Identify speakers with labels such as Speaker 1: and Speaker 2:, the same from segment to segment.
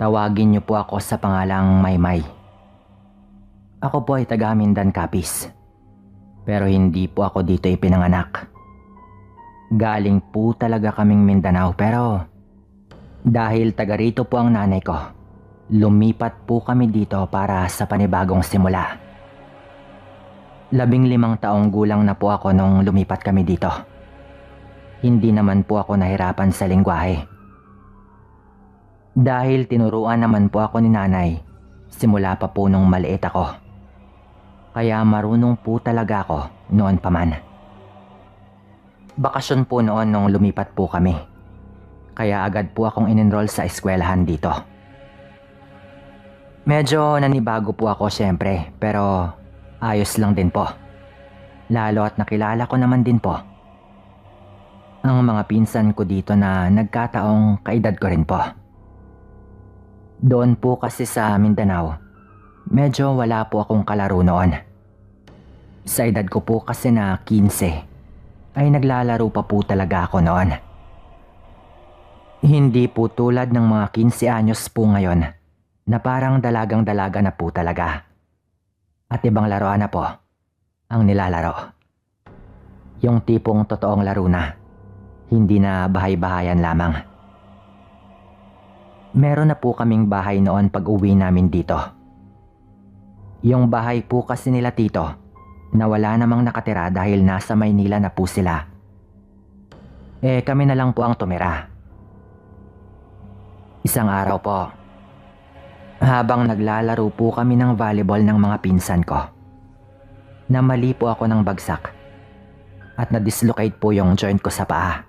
Speaker 1: Tawagin niyo po ako sa pangalang Maymay. Ako po ay taga Mindan Capiz. Pero hindi po ako dito ipinanganak. Galing po talaga kaming Mindanao pero dahil taga rito po ang nanay ko, lumipat po kami dito para sa panibagong simula. 15 taong gulang na po ako nung lumipat kami dito. Hindi naman po ako nahirapan sa lengguwahe. Dahil tinuruan naman po ako ni nanay simula pa po nung maliit ako. Kaya marunong po talaga ako noon pa man. Bakasyon po noon nung lumipat po kami. Kaya agad po akong in-enroll sa eskwelahan dito. Medyo nanibago po ako syempre pero ayos lang din po. Lalo at nakilala ko naman din po ang mga pinsan ko dito na nagkataong kaedad ko rin po. Doon po kasi sa Mindanao, medyo wala po akong kalaro noon. Sa edad ko po kasi na 15, ay naglalaro pa po talaga ako noon. Hindi po tulad ng mga 15 anyos po ngayon na parang dalagang-dalaga na po talaga. At ibang laruan na po ang nilalaro. Yung tipong totoong laro na, hindi na bahay-bahayan lamang. Meron na po kaming bahay noon pag uwi namin dito. Yung bahay po kasi nila tito na wala namang nakatira dahil nasa Maynila na po sila. Kami na lang po ang tumira. Isang araw po, habang naglalaro po kami ng volleyball ng mga pinsan ko, namali po ako ng bagsak at na-dislocate po yung joint ko sa paa.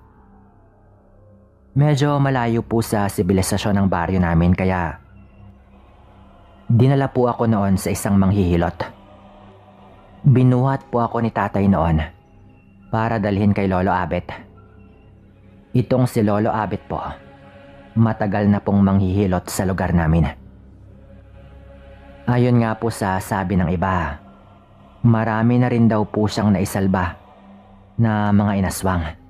Speaker 1: Medyo malayo po sa sibilisasyon ng baryo namin kaya dinala po ako noon sa isang manghihilot. Binuhat po ako ni tatay noon para dalhin kay Lolo Abet. Itong si Lolo Abet po, matagal na pong manghihilot sa lugar namin. Ayon nga po sa sabi ng iba, marami na rin daw po siyang naisalba na mga inaswang.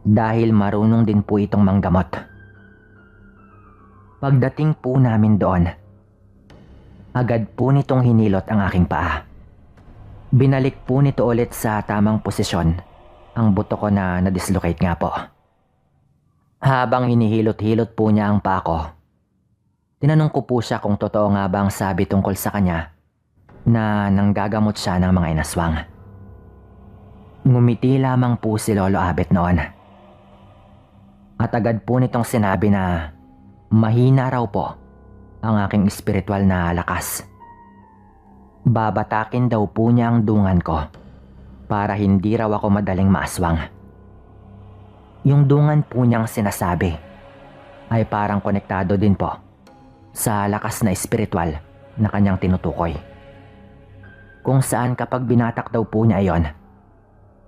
Speaker 1: Dahil marunong din po itong manggamot. Pagdating po namin doon, agad po nitong hinilot ang aking paa. Binalik po nito ulit sa tamang posisyon ang buto ko na na-dislocate nga po. Habang hinihilot-hilot po niya ang paa ko, tinanong ko po siya kung totoo nga ba ang sabi tungkol sa kanya na nanggagamot siya ng mga inaswang. Ngumiti lamang po si Lolo Abet noon. At agad po nitong sinabi na mahina raw po ang aking espiritual na lakas. Babatakin daw po niya ang dungan ko para hindi raw ako madaling maaswang. Yung dungan po niyang sinasabi ay parang konektado din po sa lakas na espiritual na kanyang tinutukoy. Kung saan kapag binatak daw po niya ayon,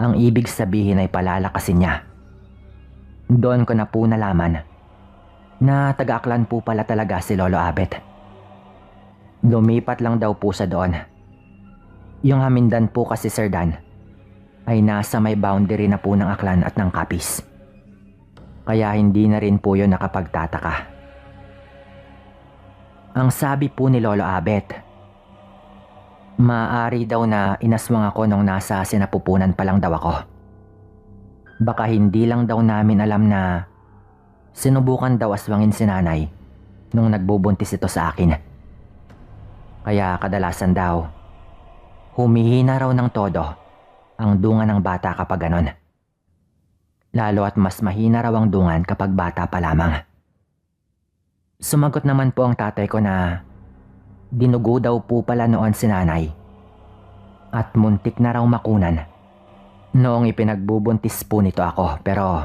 Speaker 1: ang ibig sabihin ay palalakasin niya. Doon ko na po nalaman na taga-Aklan po pala talaga si Lolo Abet. Lumipat lang daw po sa doon. Yung Hamindan po kasi Sir Dan ay nasa may boundary na po ng Aklan at ng Capiz. Kaya hindi na rin po yun nakapagtataka. Ang sabi po ni Lolo Abet, maaari daw na inaswang ako nung nasa sinapupunan pa lang daw ako. Baka hindi lang daw namin alam na sinubukan daw aswangin si nanay nung nagbubuntis ito sa akin. Kaya kadalasan daw, humihina raw ng todo ang dungan ng bata kapag ganon. Lalo at mas mahina raw ang dungan kapag bata pa lamang. Sumagot naman po ang tatay ko na dinugo daw po pala noon si nanay at muntik na raw makunan noong ipinagbubuntis po nito ako, pero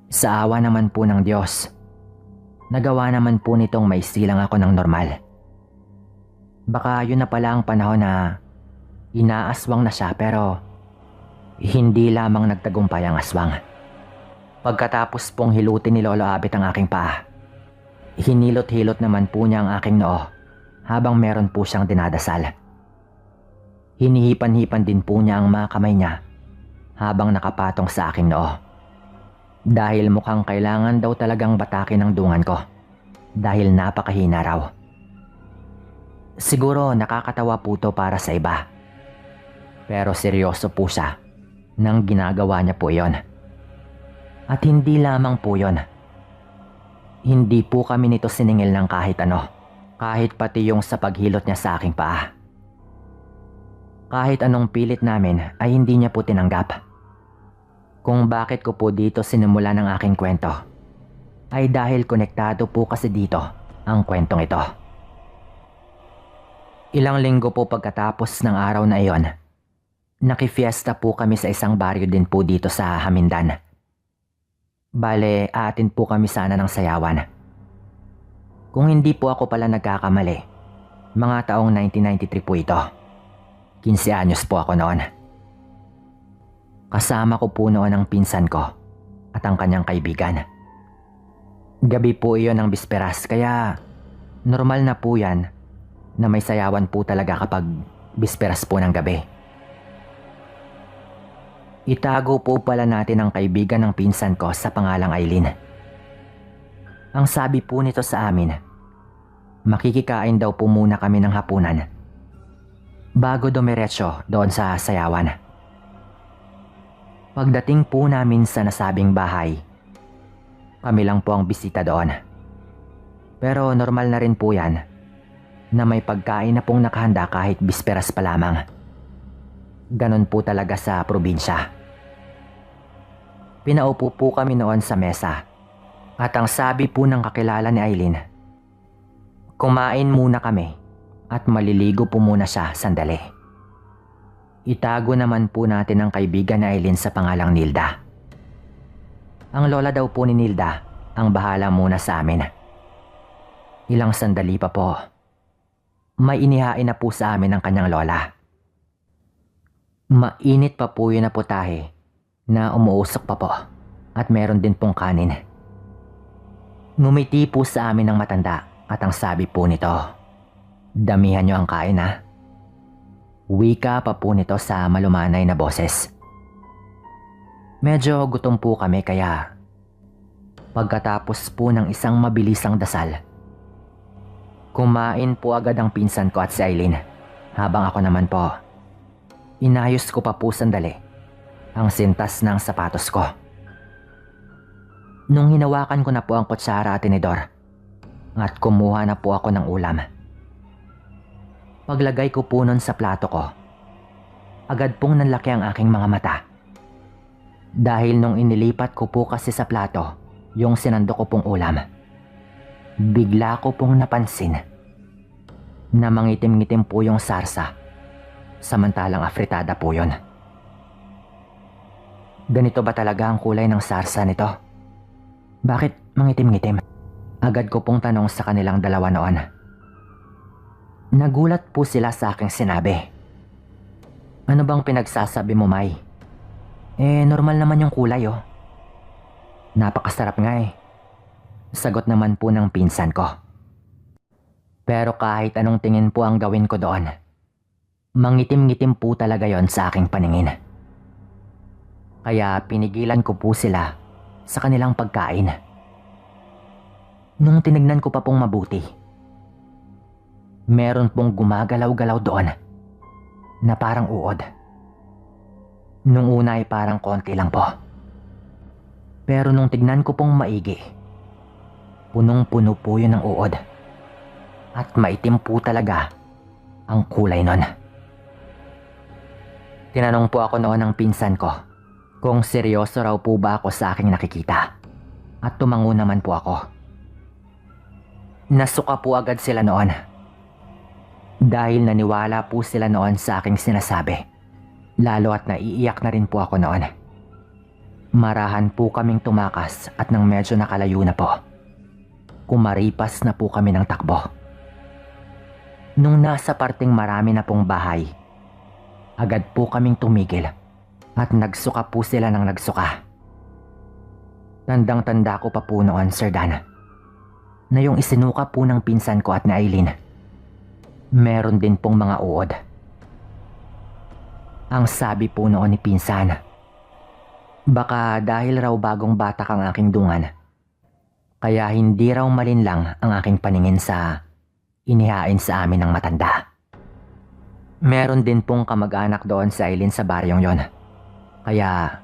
Speaker 1: sa awa naman po ng Diyos, nagawa naman po nitong maisilang ako ng normal. Baka yun na pala ang panahon na inaaswang na siya pero hindi lamang nagtagumpay ang aswang. Pagkatapos pong hilutin ni Lolo Abet ang aking paa, hinilot-hilot naman po niya ang aking noo habang meron po siyang dinadasal. Hinihipan-hipan din po niya ang mga kamay niya habang nakapatong sa aking noo. Dahil mukhang kailangan daw talagang batakin ang dungan ko dahil napakahina raw. Siguro nakakatawa po to para sa iba. Pero seryoso po siya nang ginagawa niya po yon. At hindi lamang po yon. Hindi po kami nito siningil ng kahit ano. Kahit pati yung sa paghilot niya sa aking paa. Kahit anong pilit namin ay hindi niya po tinanggap. Kung bakit ko po dito sinimula ng aking kwento ay dahil konektado po kasi dito ang kwentong ito. Ilang linggo po pagkatapos ng araw na iyon, nakifiesta po kami sa isang baryo din po dito sa Hamindan. Bale, aatin po kami sana ng sayawan. Kung hindi po ako pala nagkakamali, mga taong 1993 po ito. 15 anyos po ako noon. Kasama ko po noon ang pinsan ko at ang kanyang kaibigan. Gabi po iyon ng bisperas, kaya normal na po yan na may sayawan po talaga kapag bisperas po ng gabi. Itago po pala natin ang kaibigan ng pinsan ko sa pangalang Aileen. Ang sabi po nito sa amin, makikikain daw po muna kami ng hapunan bago dumiretso doon sa sayawan. Pagdating po namin sa nasabing bahay, kami lang po ang bisita doon. Pero normal na rin po yan na may pagkain na pong nakahanda kahit bisperas pa lamang. Ganon po talaga sa probinsya. Pinaupo po kami noon sa mesa at ang sabi po ng kakilala ni Aileen, kumain muna kami at maliligo po muna siya sandali. Itago naman po natin ang kaibigan ni Aileen sa pangalang Nilda. Ang lola daw po ni Nilda ang bahala muna sa amin. Ilang sandali pa po, may inihain na po sa amin ang kanyang lola. Mainit pa po yun na putahe na umuusok pa po at meron din pong kanin. Ngumiti po sa amin ang matanda at ang sabi po nito, damihan nyo ang kain ha. Wika pa po nito sa malumanay na boses. Medyo gutom po kami kaya pagkatapos po ng isang mabilisang dasal, kumain po agad ang pinsan ko at si Aileen habang ako naman po, inayos ko pa po sandali ang sintas ng sapatos ko. Nung hinawakan ko na po ang kutsara at tinidor at kumuha na po ako ng ulam, paglagay ko po nun sa plato ko, agad pong nanlaki ang aking mga mata. Dahil nung inilipat ko po kasi sa plato yung sinando ko pong ulam, bigla ko pong napansin na mangitim-ngitim po yung sarsa, samantalang afritada po yun. Ganito ba talaga ang kulay ng sarsa nito? Bakit mangitim-ngitim? Agad ko pong tanong sa kanilang dalawa noon. Nagulat po sila sa aking sinabi. Ano bang pinagsasabi mo, May? Normal naman yung kulay oh. Napakasarap nga eh. Sagot naman po ng pinsan ko. Pero kahit anong tingin po ang gawin ko doon, mangitim-ngitim po talaga yon sa aking paningin. Kaya pinigilan ko po sila sa kanilang pagkain. Nung tinignan ko pa pong mabuti, meron pong gumagalaw-galaw doon na parang uod. Nung una ay parang konti lang po. Pero nung tignan ko pong maigi, punong-puno po yun ng uod. At maitim po talaga ang kulay nun. Tinanong po ako noon ng pinsan ko kung seryoso raw po ba ako sa aking nakikita. At tumango naman po ako. Nasuka po agad sila noon. Dahil naniwala po sila noon sa aking sinasabi. Lalo at naiiyak na rin po ako noon. Marahan po kaming tumakas at nang medyo nakalayo na po, kumaripas na po kami ng takbo. Nung nasa parting marami na pong bahay, agad po kaming tumigil at nagsuka po sila ng nagsuka. Tandang-tanda ko pa po noon, Sir Dan, na yung isinuka po ng pinsan ko at ni Aileen, meron din pong mga uod. Ang sabi po noon ni pinsan, baka dahil raw bagong bata kang aking dungan, Kaya hindi raw malinlang ang aking paningin sa inihain sa amin ng matanda. Meron din pong kamag-anak doon sa Eileen sa baryong yon. Kaya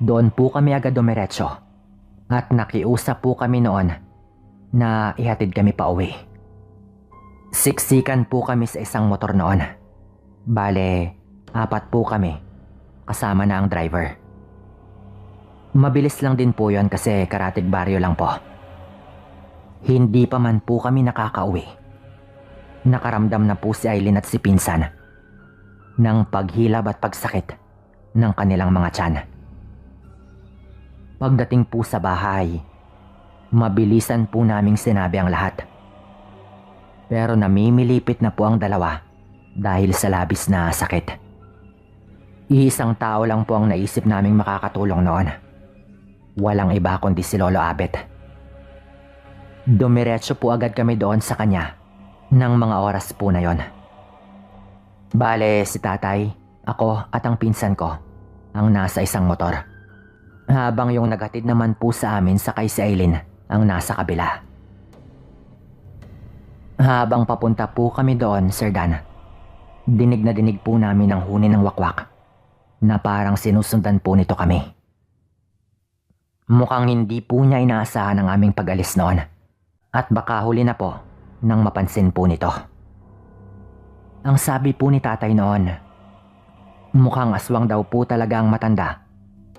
Speaker 1: doon po kami agad dumiretso at nakiusap po kami noon na ihatid kami pa uwi. Siksikan po kami sa isang motor noon. Bale, 4 po kami kasama na ang driver. Mabilis lang din po yon kasi karatig baryo lang po. Hindi pa man po kami nakakauwi. Nakaramdam na po si Eileen at si Pinsan ng paghilab at pagsakit ng kanilang mga tiyan. Pagdating po sa bahay, mabilisan po naming sinabi ang lahat. Pero namimilipit na po ang dalawa dahil sa labis na sakit. Iisang tao lang po ang naisip naming makakatulong noon. Walang iba kundi si Lolo Abet. Dumiretso po agad kami doon sa kanya ng mga oras po na yon. Bale, si tatay, ako at ang pinsan ko ang nasa isang motor. Habang yung naghatid naman po sa amin sakay si Eileen ang nasa kabila. Habang papunta po kami doon, Sir Dan, dinig na dinig po namin ang huni ng wakwak na parang sinusundan po nito kami. Mukhang hindi po niya inaasahan ang aming pag-alis noon at baka huli na po nang mapansin po nito. Ang sabi po ni tatay noon, mukhang aswang daw po talaga ang matanda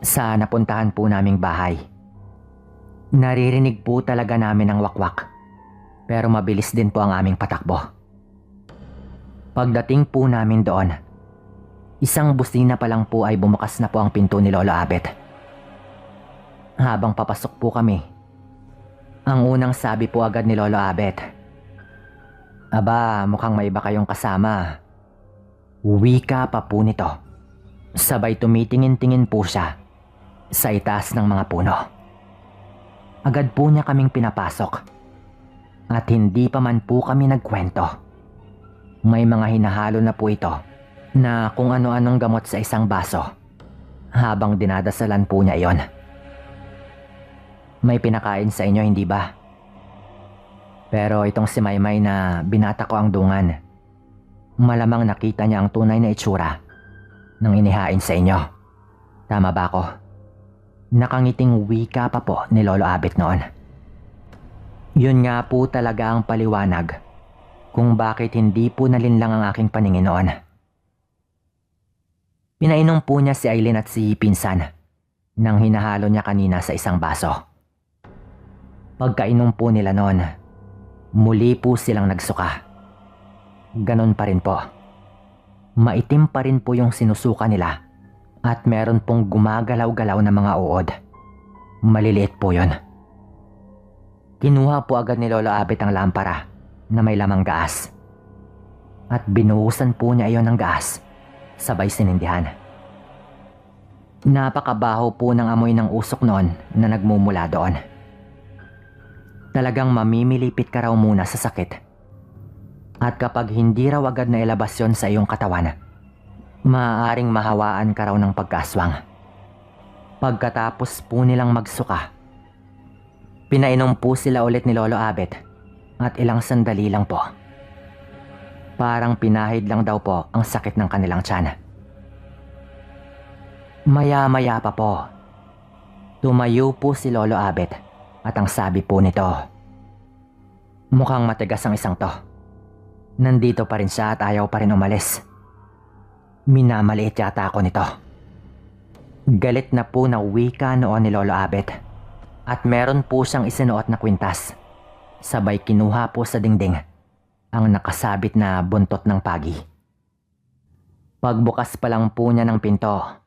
Speaker 1: sa napuntahan po naming bahay. Naririnig po talaga namin ang wakwak pero mabilis din po ang aming patakbo. Pagdating po namin doon, isang busina pa lang po ay bumukas na po ang pinto ni Lolo Abet. Habang papasok po kami, ang unang sabi po agad ni Lolo Abet, "Aba, mukhang may iba kayong kasama." Wika pa po nito. Sabay tumitingin-tingin po siya sa itaas ng mga puno. Agad po niya kaming pinapasok. At hindi pa man po kami nagkwento. May mga hinahalo na po ito na kung ano-anong gamot sa isang baso habang dinadasalan po niya iyon. May pinakain sa inyo, hindi ba? Pero itong si Maymay na binata ko ang dungan, malamang nakita niya ang tunay na itsura ng inihain sa inyo. Tama ba ako? Nakangiting wika pa po ni Lolo Abet noon. Yun nga po talaga ang paliwanag kung bakit hindi po nalinlang ang aking paningin noon. Pinainom po niya si Eileen at si Pinsan nang hinahalo niya kanina sa isang baso. Pagkainom po nila noon, muli po silang nagsuka. Ganon pa rin po. Maitim pa rin po yung sinusuka nila at meron pong gumagalaw-galaw na mga uod. Maliliit po yun. Kinuha po agad ni Lolo Abet ang lampara na may lamang gaas. At binuhusan po niya iyon ng gaas, sabay sinindihan. Napakabaho po ng amoy ng usok noon na nagmumula doon. Talagang mamimilipit ka raw muna sa sakit. At kapag hindi raw agad na ilabas yon sa iyong katawan, maaaring mahawaan ka raw ng pagkaswang. Pagkatapos po nilang magsuka, pinainom po sila ulit ni Lolo Abet at ilang sandali lang po. Parang pinahid lang daw po ang sakit ng kanilang tiyan. Maya-maya pa po, tumayo po si Lolo Abet at ang sabi po nito, "Mukhang matigas ang isang to. Nandito pa rin siya at ayaw pa rin umalis. Minamaliit yata ako nito." Galit na po na wika noon ni Lolo Abet. At meron po siyang isinuot na kwintas. Sabay kinuha po sa dingding ang nakasabit na buntot ng pagi. Pagbukas pa lang po niya ng pinto,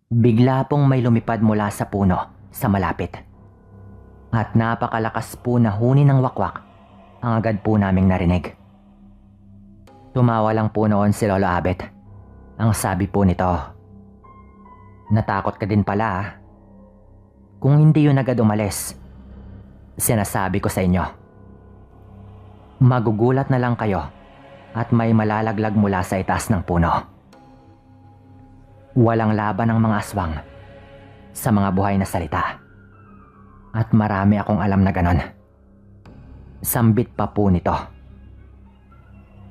Speaker 1: bigla pong may lumipad mula sa puno sa malapit. At napakalakas po na huni ng wakwak ang agad po naming narinig. Tumawa lang po noon si Lolo Abet. Ang sabi po nito, "Natakot ka din pala ah. Kung hindi yun agad umalis, sinasabi ko sa inyo, magugulat na lang kayo at may malalaglag mula sa itaas ng puno." Walang laban ang mga aswang sa mga buhay na salita. At marami akong alam na ganon. Sambit pa po nito.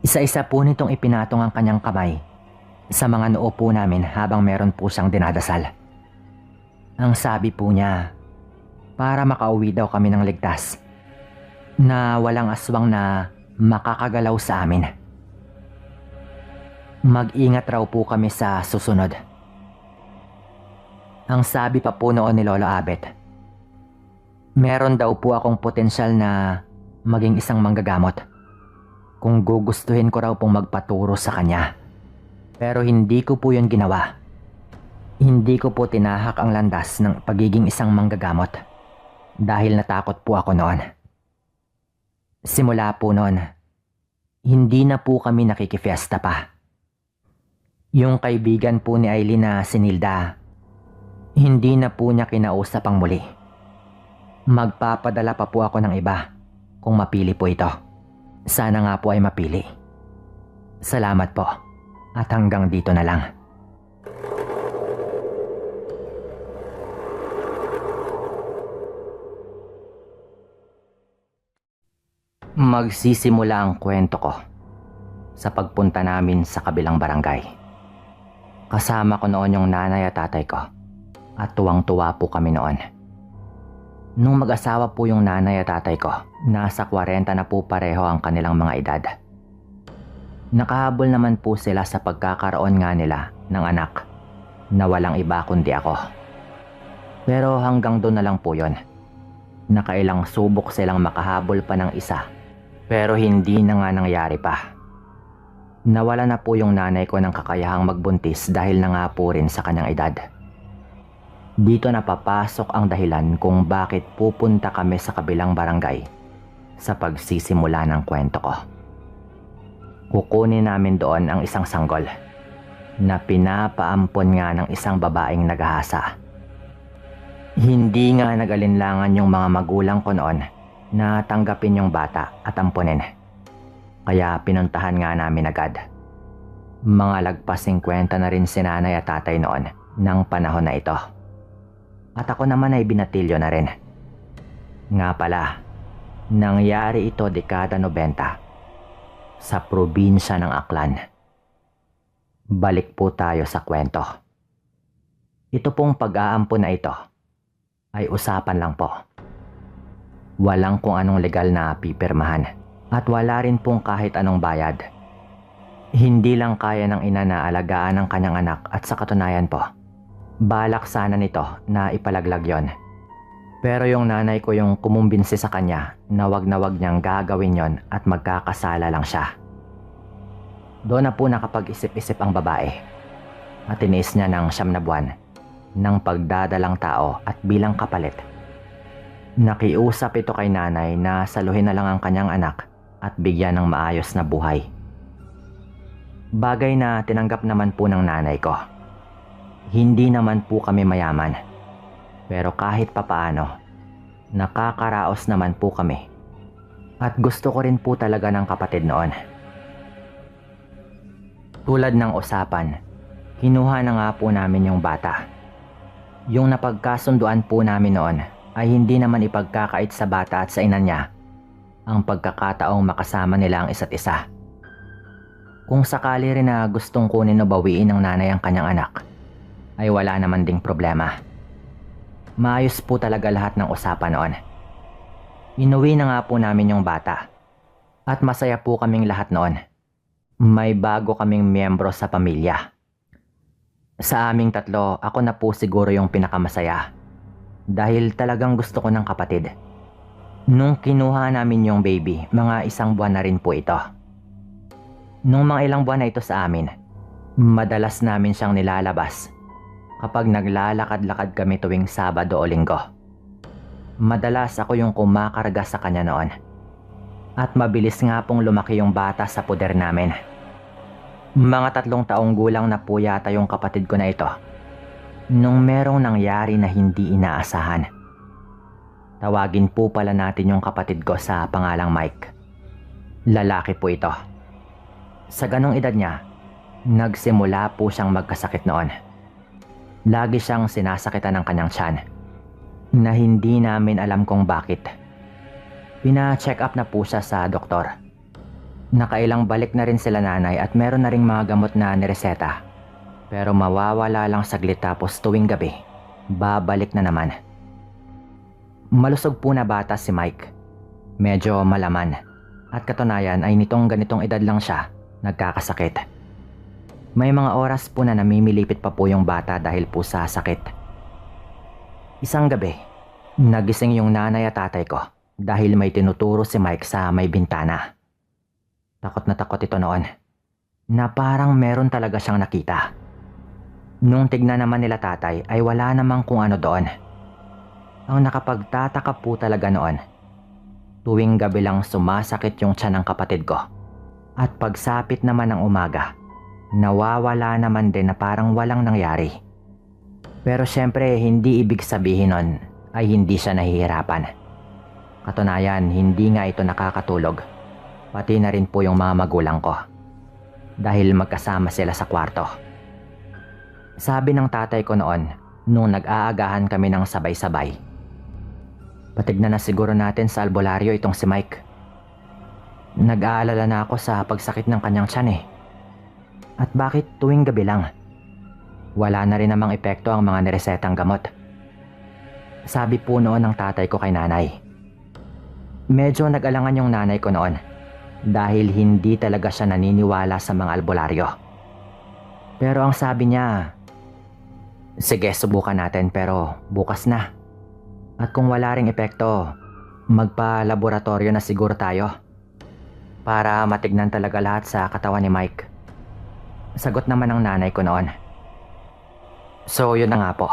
Speaker 1: Isa-isa po nitong ipinatong ang kanyang kamay sa mga noo po namin habang meron po siyang dinadasal. Ang sabi po niya, para makauwi daw kami ng ligtas, na walang aswang na makakagalaw sa amin. Mag-ingat raw po kami sa susunod. Ang sabi pa po noon ni Lolo Abet, meron daw po akong potensyal na maging isang manggagamot kung gugustuhin ko raw pong magpaturo sa kanya. Pero hindi ko po yun ginawa. Hindi ko po tinahak ang landas ng pagiging isang manggagamot dahil natakot po ako noon. Simula po noon, hindi na po kami nakikifiesta pa. Yung kaibigan po ni Aileen na si Nilda, hindi na po niya kinausap ang muli. Magpapadala pa po ako ng iba kung mapili po ito. Sana nga po ay mapili. Salamat po at hanggang dito na lang. Magsisimula ang kwento ko sa pagpunta namin sa kabilang barangay. Kasama ko noon yung nanay at tatay ko at tuwang-tuwa po kami noon. Nung mag-asawa po yung nanay at tatay ko, nasa 40 na po pareho ang kanilang mga edad. Nakahabol naman po sila sa pagkakaroon nga nila ng anak na walang iba kundi ako. Pero hanggang doon na lang po yun. Nakailang subok silang makahabol pa ng isa, pero hindi na nga nangyari pa. Nawala na po yung nanay ko ng kakayahang magbuntis dahil na nga po rin sa kanyang edad. Dito na papasok ang dahilan kung bakit pupunta kami sa kabilang barangay sa pagsisimula ng kwento ko. Kukunin namin doon ang isang sanggol na pinapaampon nga ng isang babaeng naghahasa. Hindi nga nag-alinlangan yung mga magulang ko noon na tanggapin yung bata at ampunin. Kaya pinuntahan nga namin agad. Mga lagpas 50 na rin si nanay at tatay noon ng panahon na ito. At ako naman ay binatilyo na rin. Nga pala, nangyari ito dekada 90 sa probinsya ng Aklan. Balik po tayo sa kwento. Ito pong pag-aampon na ito ay usapan lang po. Walang kung anong legal na pipirmahan at wala rin pong kahit anong bayad. Hindi lang kaya ng ina na alagaan ang kanyang anak at sa katunayan po, balak sana nito na ipalaglag yon. Pero yung nanay ko yung kumumbinsi sa kanya na wag niyang gagawin yon at magkakasala lang siya. Doon na po nakapag-isip-isip ang babae at tiniis niya ng 9 na buwan ng pagdadalang tao at bilang kapalit. Nakiusap ito kay nanay na saluhin na lang ang kanyang anak at bigyan ng maayos na buhay. Bagay na tinanggap naman po ng nanay ko. Hindi naman po kami mayaman, pero kahit papaano, nakakaraos naman po kami. At gusto ko rin po talaga ng kapatid noon. Tulad ng usapan, kinuha na nga po namin yung bata. Yung napagkasunduan po namin noon ay hindi naman ipagkakait sa bata at sa ina niya ang pagkakataong makasama nila ang isa't isa. Kung sakali rin na gustong kunin o bawiin ng nanay ang kanyang anak, ay wala naman ding problema. Maayos po talaga lahat ng usapan noon. Inuwi na nga po namin yung bata at masaya po kaming lahat noon. May bago kaming miyembro sa pamilya. Sa aming tatlo, ako na po siguro yung pinakamasaya dahil talagang gusto ko ng kapatid. Nung kinuha namin yung baby, mga 1 buwan na rin po ito. Nung mga ilang buwan na ito sa amin, madalas namin siyang nilalabas kapag naglalakad-lakad kami tuwing Sabado o Linggo. Madalas ako yung kumakarga sa kanya noon. At mabilis nga pong lumaki yung bata sa puder namin. Mga 3 taong gulang na po yata yung kapatid ko na ito nung merong nangyari na hindi inaasahan. Tawagin po pala natin yung kapatid ko sa pangalang Mike. Lalaki po ito. Sa ganong edad niya, nagsimula po siyang magkasakit noon. Lagi siyang sinasakitan ng kanyang tiyan na hindi namin alam kung bakit. Pina-check up na po siya sa doktor. Nakailang balik na rin sila nanay at meron na ring mga gamot na nireseta. Pero mawawala lang saglit tapos tuwing gabi, babalik na naman. Malusog po na bata si Mike. Medyo malaman. At katunayan ay nitong ganitong edad lang siya nagkakasakit. May mga oras po na namimilipit pa po yung bata dahil po sa sakit. Isang gabi, nagising yung nanay at tatay ko dahil may tinuturo si Mike sa may bintana. Takot na takot ito noon na parang meron talaga siyang nakita. Nung tignan naman nila tatay ay wala namang kung ano doon. Ang nakapagtataka po talaga noon, tuwing gabi lang sumasakit yung tiyan ng kapatid ko. At pagsapit naman ng umaga, nawawala naman din na parang walang nangyari. Pero syempre hindi ibig sabihin nun ay hindi siya nahihirapan. Katunayan hindi nga ito nakakatulog. Pati na rin po yung mga magulang ko. Dahil magkasama sila sa kwarto. Sabi ng tatay ko noon, nung nag-aagahan kami ng sabay-sabay, patignan na siguro natin sa albularyo itong si Mike. Nag-aalala na ako sa pagsakit ng kanyang tiyan eh. At bakit tuwing gabi lang? Wala na rin namang epekto ang mga niresetang gamot. Sabi po noon ng tatay ko kay nanay. Medyo nag-alangan yung nanay ko noon dahil hindi talaga siya naniniwala sa mga albularyo. Pero ang sabi niya, sige subukan natin pero bukas na. At kung wala ring epekto, magpa-laboratorio na siguro tayo para matignan talaga lahat sa katawan ni Mike. Sagot naman ng nanay ko noon. So yun na nga po,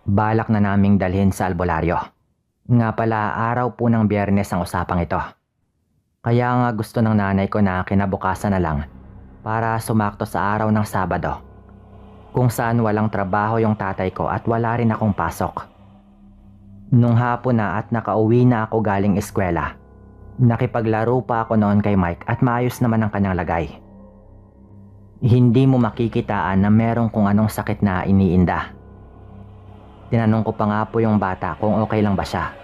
Speaker 1: balak na naming dalhin sa albularyo. Nga pala araw po ng Biyernes ang usapang ito. Kaya nga gusto ng nanay ko na kinabukasan na lang para sumakto sa araw ng Sabado, kung saan walang trabaho yung tatay ko at wala rin akong pasok. Nung hapon na at nakauwi na ako galing eskwela, nakipaglaro pa ako noon kay Mike at maayos naman ang kanyang lagay. Hindi mo makikitaan na merong kung anong sakit na iniinda. Tinanong ko pa nga po yung bata kung okay lang ba siya.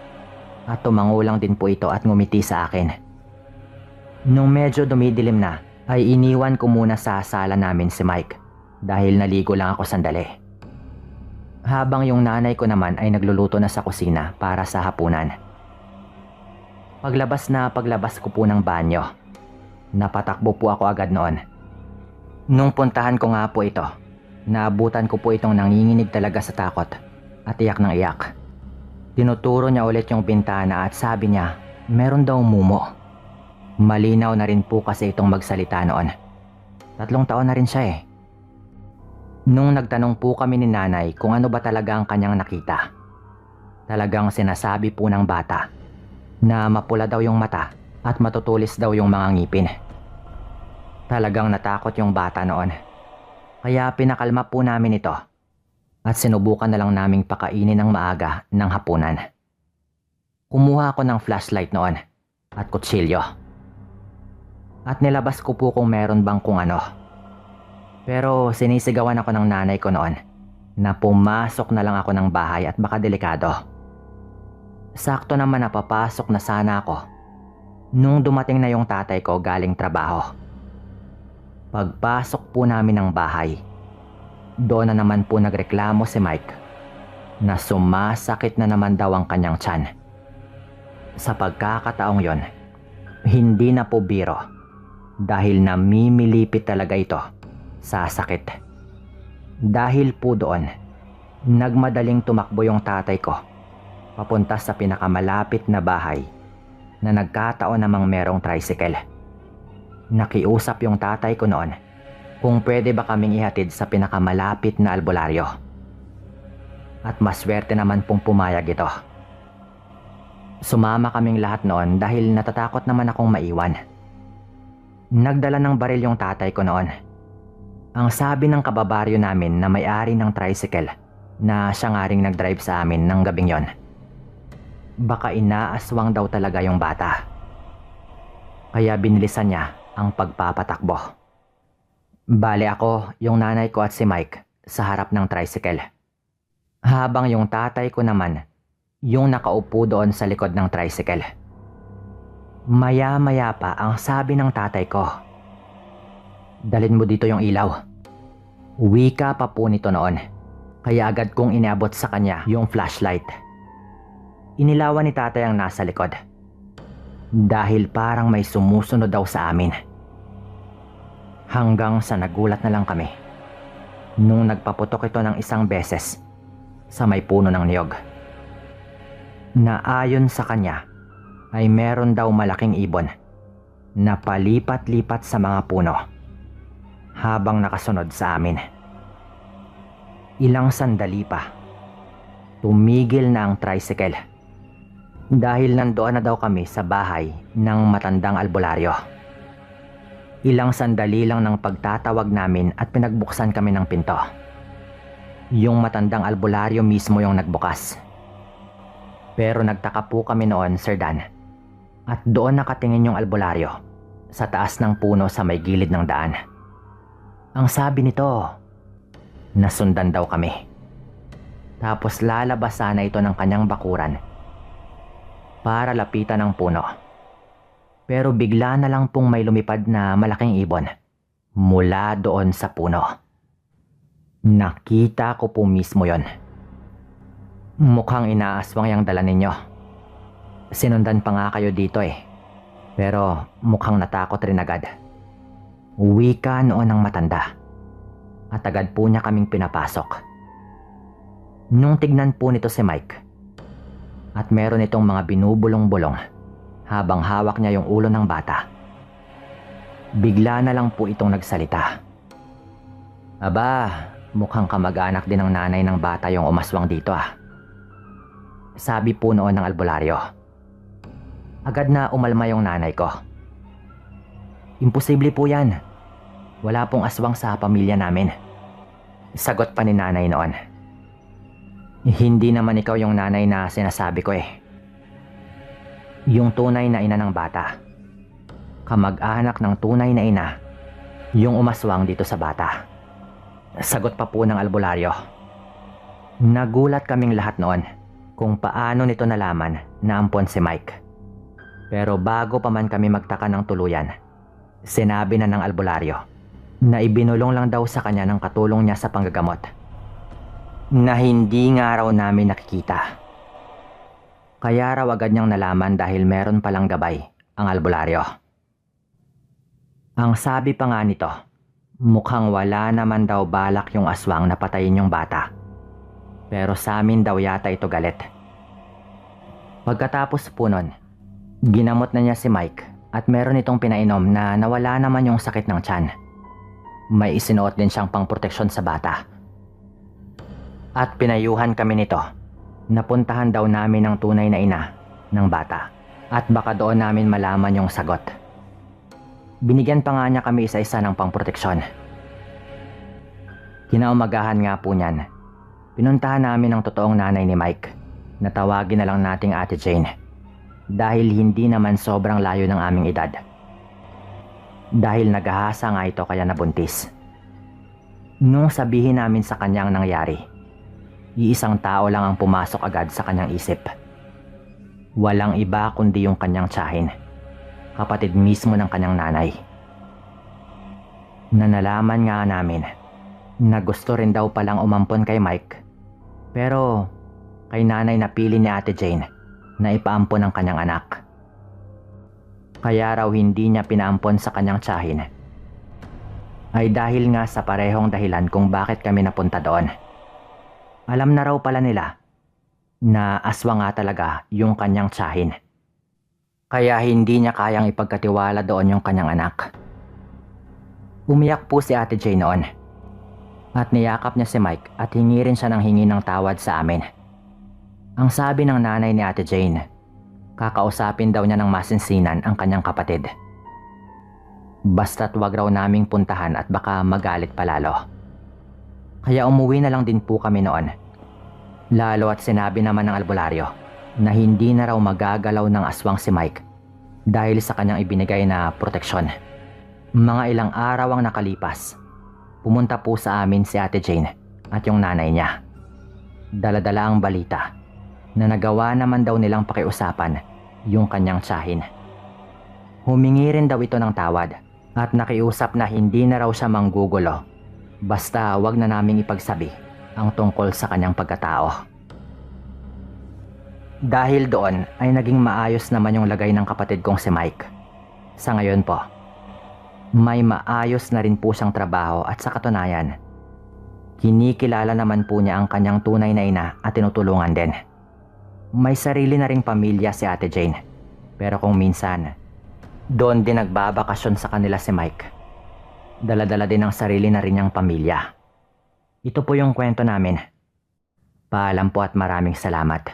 Speaker 1: At tumango lang din po ito at ngumiti sa akin. Nung medyo dumidilim na, ay iniwan ko muna sa sala namin si Mike dahil naligo lang ako sandali. Habang yung nanay ko naman ay nagluluto na sa kusina para sa hapunan. Paglabas ko po ng banyo, napatakbo po ako agad noon. Nung puntahan ko nga po ito, naabutan ko po itong nanginginig talaga sa takot at iyak ng iyak. Tinuturo niya ulit yung bintana at sabi niya, meron daw mumo. Malinaw na rin po kasi itong magsalita noon. 3 taon na rin siya eh. Nung nagtanong po kami ni nanay kung ano ba talaga ang kanyang nakita, talagang sinasabi po ng bata na mapula daw yung mata at matutulis daw yung mga ngipin. Talagang natakot yung bata noon. Kaya pinakalma po namin ito at sinubukan na lang naming pakainin ng maaga ng hapunan. Kumuha ako ng flashlight noon at kutsilyo. At nilabas ko po kung meron bang kung ano. Pero sinisigawan ako ng nanay ko noon na pumasok na lang ako ng bahay at baka delikado. Sakto naman na papasok na sana ako nung dumating na yung tatay ko galing trabaho. Pagpasok po namin ng bahay, doon na naman po nagreklamo si Mike na sumasakit na naman daw ang kanyang tiyan. Sa pagkakataong yon, hindi na po biro. Dahil namimilipit talaga ito sa sakit. Dahil po doon, nagmadaling tumakbo yung tatay ko papunta sa pinakamalapit na bahay na nagkataon namang merong tricycle. Nakiusap yung tatay ko noon kung pwede ba kaming ihatid sa pinakamalapit na albularyo. At maswerte naman pong pumayag ito. Sumama kaming lahat noon dahil natatakot naman akong maiwan. Nagdala ng baril yung tatay ko noon. Ang sabi ng kababaryo namin na may-ari ng tricycle na siya nga ring nag-drive sa amin ng gabing yon, baka inaaswang daw talaga yung bata. Kaya binilisan niya ang pagpapatakbo. Bale ako, yung nanay ko at si Mike sa harap ng tricycle. Habang yung tatay ko naman yung nakaupo doon sa likod ng tricycle. Maya-maya pa ang sabi ng tatay ko, "Dalhin mo dito yung ilaw." Wika pa po nito noon, kaya agad kong iniabot sa kanya yung flashlight. Inilawan ni tatay ang nasa likod dahil parang may sumusunod daw sa amin. Hanggang sa nagulat na lang kami nung nagpaputok ito ng isang beses sa may puno ng niyog, na ayon sa kanya ay meron daw malaking ibon na palipat-lipat sa mga puno habang nakasunod sa amin. Ilang sandali pa, tumigil na ang tricycle dahil nandoon na daw kami sa bahay ng matandang albularyo. Ilang sandali lang ng pagtatawag namin at pinagbuksan kami ng pinto. Yung matandang albularyo mismo yung nagbukas. Pero nagtaka po kami noon, Sir Dan, at doon nakatingin yung albularyo sa taas ng puno sa may gilid ng daan. Ang sabi nito, nasundan daw kami. Tapos lalabas sana ito ng kanyang bakuran para lapitan ng puno. Pero bigla na lang pong may lumipad na malaking ibon mula doon sa puno. Nakita ko po mismo yon. Mukhang inaaswang yung dala ninyo. Sinundan pa nga kayo dito eh. Pero mukhang natakot rin agad. Wika noon ng matanda. At agad po niya kaming pinapasok. Nung tignan po nito si Mike, at meron itong mga binubulong-bulong habang hawak niya yung ulo ng bata, bigla na lang po itong nagsalita. "Aba, mukhang kamag-anak din ng nanay ng bata yung umaswang dito ah." Sabi po noon ng albularyo. Agad na umalma yung nanay ko. "Imposible po yan. Wala pong aswang sa pamilya namin." Sagot pa ni nanay noon. "Hindi naman ikaw yung nanay na sinasabi ko eh. Yung tunay na ina ng bata. Kamag-anak ng tunay na ina yung umaswang dito sa bata." Sagot pa po ng albularyo. Nagulat kaming lahat noon kung paano nito nalaman na ampon si Mike. Pero bago pa man kami magtaka ng tuluyan, sinabi na ng albularyo na ibinulong lang daw sa kanya ng katulong niya sa panggagamot na hindi nga raw namin nakikita. Kaya raw agad niyang nalaman dahil meron palang gabay ang albularyo. Ang sabi pa nga nito, mukhang wala naman daw balak yung aswang na patayin yung bata. Pero sa amin daw yata ito galit. Pagkatapos po nun, ginamot na niya si Mike at meron itong pinainom na nawala naman yung sakit ng tiyan. May isinuot din siyang pangproteksyon sa bata. At pinayuhan kami nito. Napuntahan daw namin ang tunay na ina ng bata at baka doon namin malaman yung sagot. Binigyan pa nga niya kami isa-isa ng pangproteksyon. Kinaumagahan nga po niyan, pinuntahan namin ang totoong nanay ni Mike na tawagin na lang nating Ate Jane dahil hindi naman sobrang layo ng aming edad. Dahil naghahasa nga ito kaya nabuntis. Nung sabihin namin sa kanyang nangyari, iisang tao lang ang pumasok agad sa kanyang isip. Walang iba kundi yung kanyang tiyahin, kapatid mismo ng kanyang nanay. Nanalaman nga namin na gusto rin daw palang umampon kay Mike, pero kay nanay napili ni Ate Jane na ipaampon ang kanyang anak. Kaya raw hindi niya pinaampon sa kanyang tiyahin ay dahil nga sa parehong dahilan kung bakit kami napunta doon. Alam na raw pala nila na aswang nga talaga yung kanyang tiyahin. Kaya hindi niya kayang ipagkatiwala doon yung kanyang anak. Umiyak po si Ate Jane noon at niyakap niya si Mike at hingi rin siya ng hingi ng tawad sa amin. Ang sabi ng nanay ni Ate Jane, kakausapin daw niya ng masinsinan ang kanyang kapatid. Basta't wag raw naming puntahan at baka magalit palalo. Kaya umuwi na lang din po kami noon. Lalo at sinabi naman ng albularyo na hindi na raw magagalaw ng aswang si Mike dahil sa kanyang ibinigay na proteksyon. Mga ilang araw ang nakalipas, pumunta po sa amin si Ate Jane at yung nanay niya. Dala-dala ang balita na nagawa naman daw nilang pakiusapan yung kanyang tiyahin. Humingi rin daw ito ng tawad at nakiusap na hindi na raw siya manggugulo basta wag na naming ipagsabi ang tungkol sa kanyang pagkatao. Dahil doon ay naging maayos naman yung lagay ng kapatid kong si Mike. Sa ngayon po, may maayos na rin po siyang trabaho at sa katunayan, kinikilala naman po niya ang kanyang tunay na ina at tinutulungan din. May sarili na ring pamilya si Ate Jane, pero kung minsan, doon din nagbabakasyon sa kanila si Mike. Dala-dala din ang sarili na rin niyang pamilya. Ito po yung kwento namin. Paalam po at maraming salamat.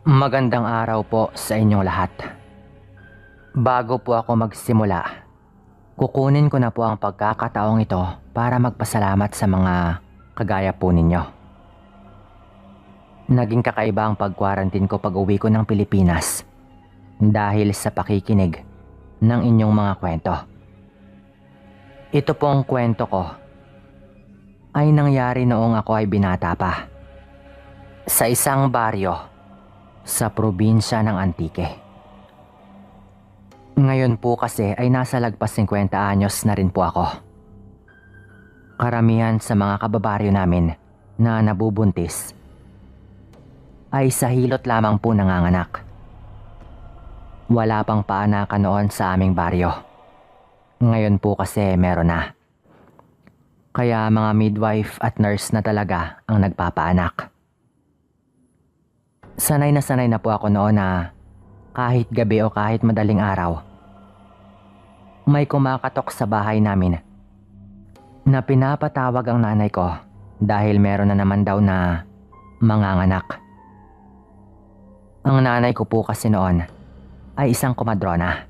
Speaker 1: Magandang araw po sa inyong lahat. Bago po ako magsimula, kukunin ko na po ang pagkakataong ito para magpasalamat sa mga kagaya po ninyo. Naging kakaiba ang pag-quarantine ko pag uwi ko ng Pilipinas dahil sa pakikinig ng inyong mga kwento. Ito pong kwento ko ay nangyari noong ako ay binata pa sa isang baryo sa probinsya ng Antique. Ngayon po kasi ay nasa lagpas 50 anyos na rin po ako. Karamihan sa mga kababaryo namin na nabubuntis ay sa hilot lamang po nanganganak. Wala pang paanakan noon sa aming baryo. Ngayon po kasi meron na. Kaya mga midwife at nurse na talaga ang nagpapaanak. Sanay na po ako noon na kahit gabi o kahit madaling araw, may kumakatok sa bahay namin na pinapatawag ang nanay ko dahil meron na naman daw na manganganak. Ang nanay ko po kasi noon ay isang komadrona.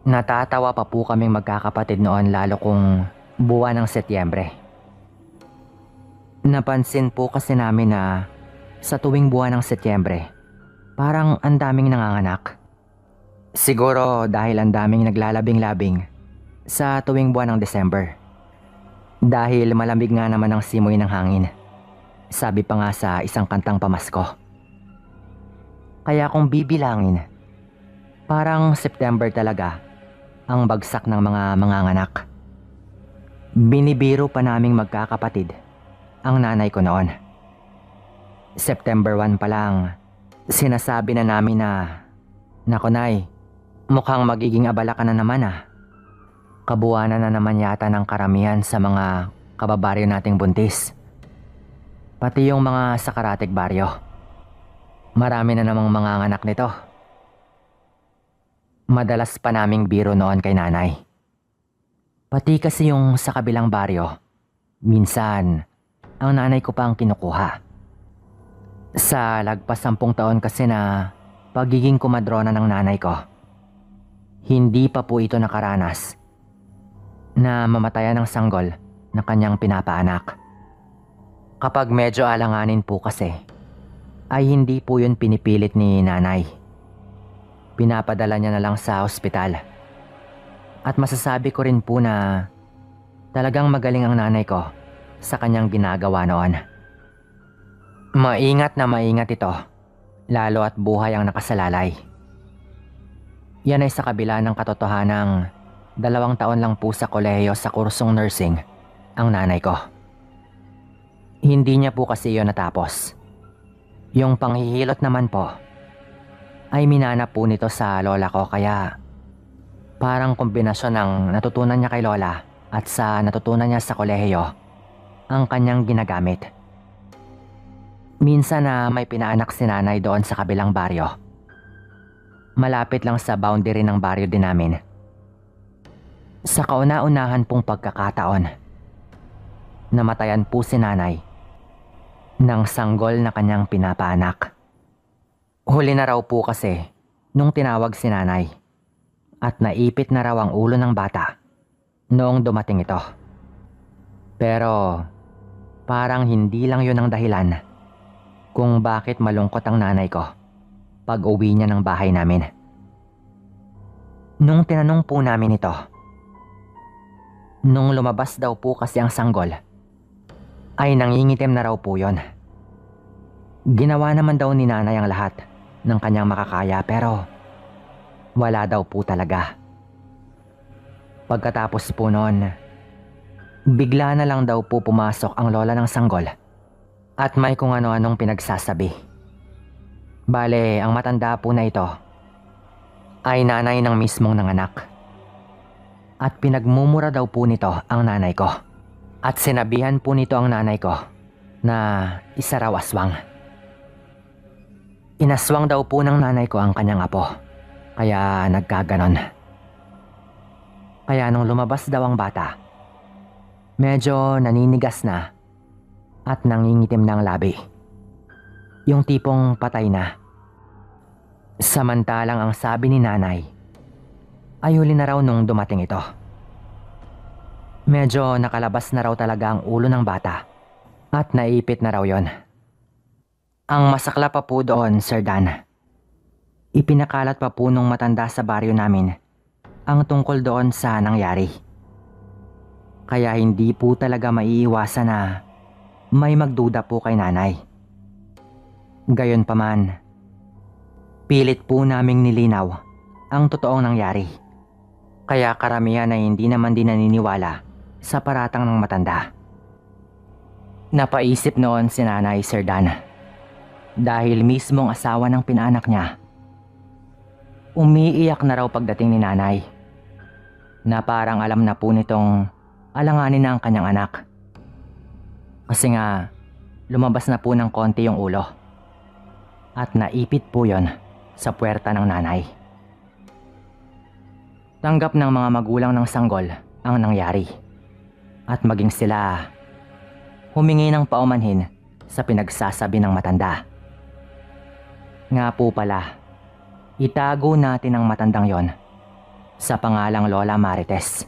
Speaker 1: Natatawa pa po kaming magkakapatid noon lalo kung buwan ng Setyembre. Napansin po kasi namin na sa tuwing buwan ng Setyembre, parang ang daming nanganganak. Siguro dahil ang daming naglalabing-labing sa tuwing buwan ng December. Dahil malamig nga naman ang simoy ng hangin. Sabi pa nga sa isang kantang pamasko. Kaya kung bibilangin, parang September talaga ang bagsak ng mga manganganak. Binibiro pa naming magkakapatid ang nanay ko noon. September 1 pa lang, sinasabi na namin na, "Nako Nay, mukhang magiging abala ka na naman ah. Kabuwanan na naman yata ng karamihan sa mga kababaryo nating buntis. Pati yung mga sa Karatig baryo. Marami na namang mga anak nito." Madalas pa naming biro noon kay nanay. Pati kasi yung sa kabilang baryo, minsan, ang nanay ko pa ang kinukuha. Sa lagpas 10 taon kasi na pagiging komadrona ng nanay ko, hindi pa po ito nakaranas na mamatayan ng sanggol na kanyang pinapaanak. Kapag medyo alanganin po kasi, ay hindi po yun pinipilit ni nanay. Pinapadala niya na lang sa ospital. At masasabi ko rin po na talagang magaling ang nanay ko sa kanyang ginagawa noon. Maingat na maingat ito, lalo at buhay ang nakasalalay. Yan ay sa kabila ng katotohanang 2 taon lang po sa kolehiyo sa kursong nursing ang nanay ko. Hindi niya po kasi yun natapos. Yung panghihilot naman po, ay minana po nito sa lola ko kaya parang kombinasyon ng natutunan niya kay lola at sa natutunan niya sa kolehiyo ang kanyang ginagamit. Minsan na may pinaanak si nanay doon sa kabilang baryo. Malapit lang sa boundary ng baryo din namin. Sa kauna-unahan pong pagkakataon, namatayan po si nanay ng sanggol na kanyang pinapaanak. Huli na raw po kasi nung tinawag si nanay at naipit na raw ang ulo ng bata noong dumating ito. Pero parang hindi lang yun ang dahilan kung bakit malungkot ang nanay ko pag uwi niya ng bahay namin. Nung tinanong po namin ito, Nung lumabas daw po kasi ang sanggol, ay nangingitim na raw po yon. Ginawa naman daw ni nanay ang lahat ng kanyang makakaya pero wala daw po talaga. Pagkatapos po noon, bigla na lang daw po pumasok ang lola ng sanggol at may kung ano-anong pinagsasabi. Bale, ang matanda po na ito ay nanay ng mismong nanganak. At pinagmumura daw po nito ang nanay ko. At sinabihan po nito ang nanay ko na isa raw aswang. Inaswang daw po ng nanay ko ang kanyang apo. Kaya nagkaganon. Kaya nung lumabas daw ang bata, medyo naninigas na at nangingitim na ang labi. Yung tipong patay na. Samantalang ang sabi ni nanay ay huli na raw nung dumating ito. Medyo nakalabas na raw talaga ang ulo ng bata at naipit na raw yon. Ang masakla pa po doon, Sir Dan, ipinakalat pa po nung matanda sa baryo namin ang tungkol doon sa nangyari. Kaya hindi po talaga maiiwasan na may magduda po kay nanay. Gayon pa man, pilit po naming nilinaw ang totoong nangyari. Kaya karamihan ay hindi naman din naniniwala sa paratang ng matanda. Napaisip noon si nanay, Sir Dan, dahil mismong asawa ng pinaanak niya. Umiiyak na raw pagdating ni nanay, na parang alam na po nitong alanganin na ang kanyang anak. Kasi nga, lumabas na po ng konti yung ulo. At naipit po yon sa puwerta ng nanay. Tanggap ng mga magulang ng sanggol ang nangyari. At maging sila humingi ng paumanhin sa pinagsasabi ng matanda. Nga po pala, itago natin ang matandang yon sa pangalang Lola Marites.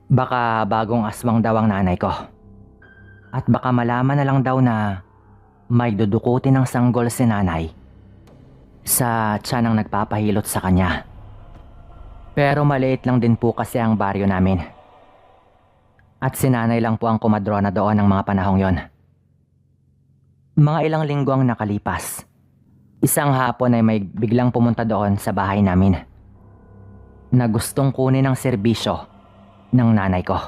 Speaker 1: Baka bagong aswang daw ang nanay ko. At baka malaman na lang daw na may dudukutin ng sanggol si nanay sa tiyan ng nagpapahilot sa kanya. Pero maliit lang din po kasi ang baryo namin. At si nanay lang po ang kumadrona doon ng mga panahong yon. Mga ilang linggo ang nakalipas. Isang hapon ay may biglang pumunta doon sa bahay namin na gustong kunin ang serbisyo ng nanay ko.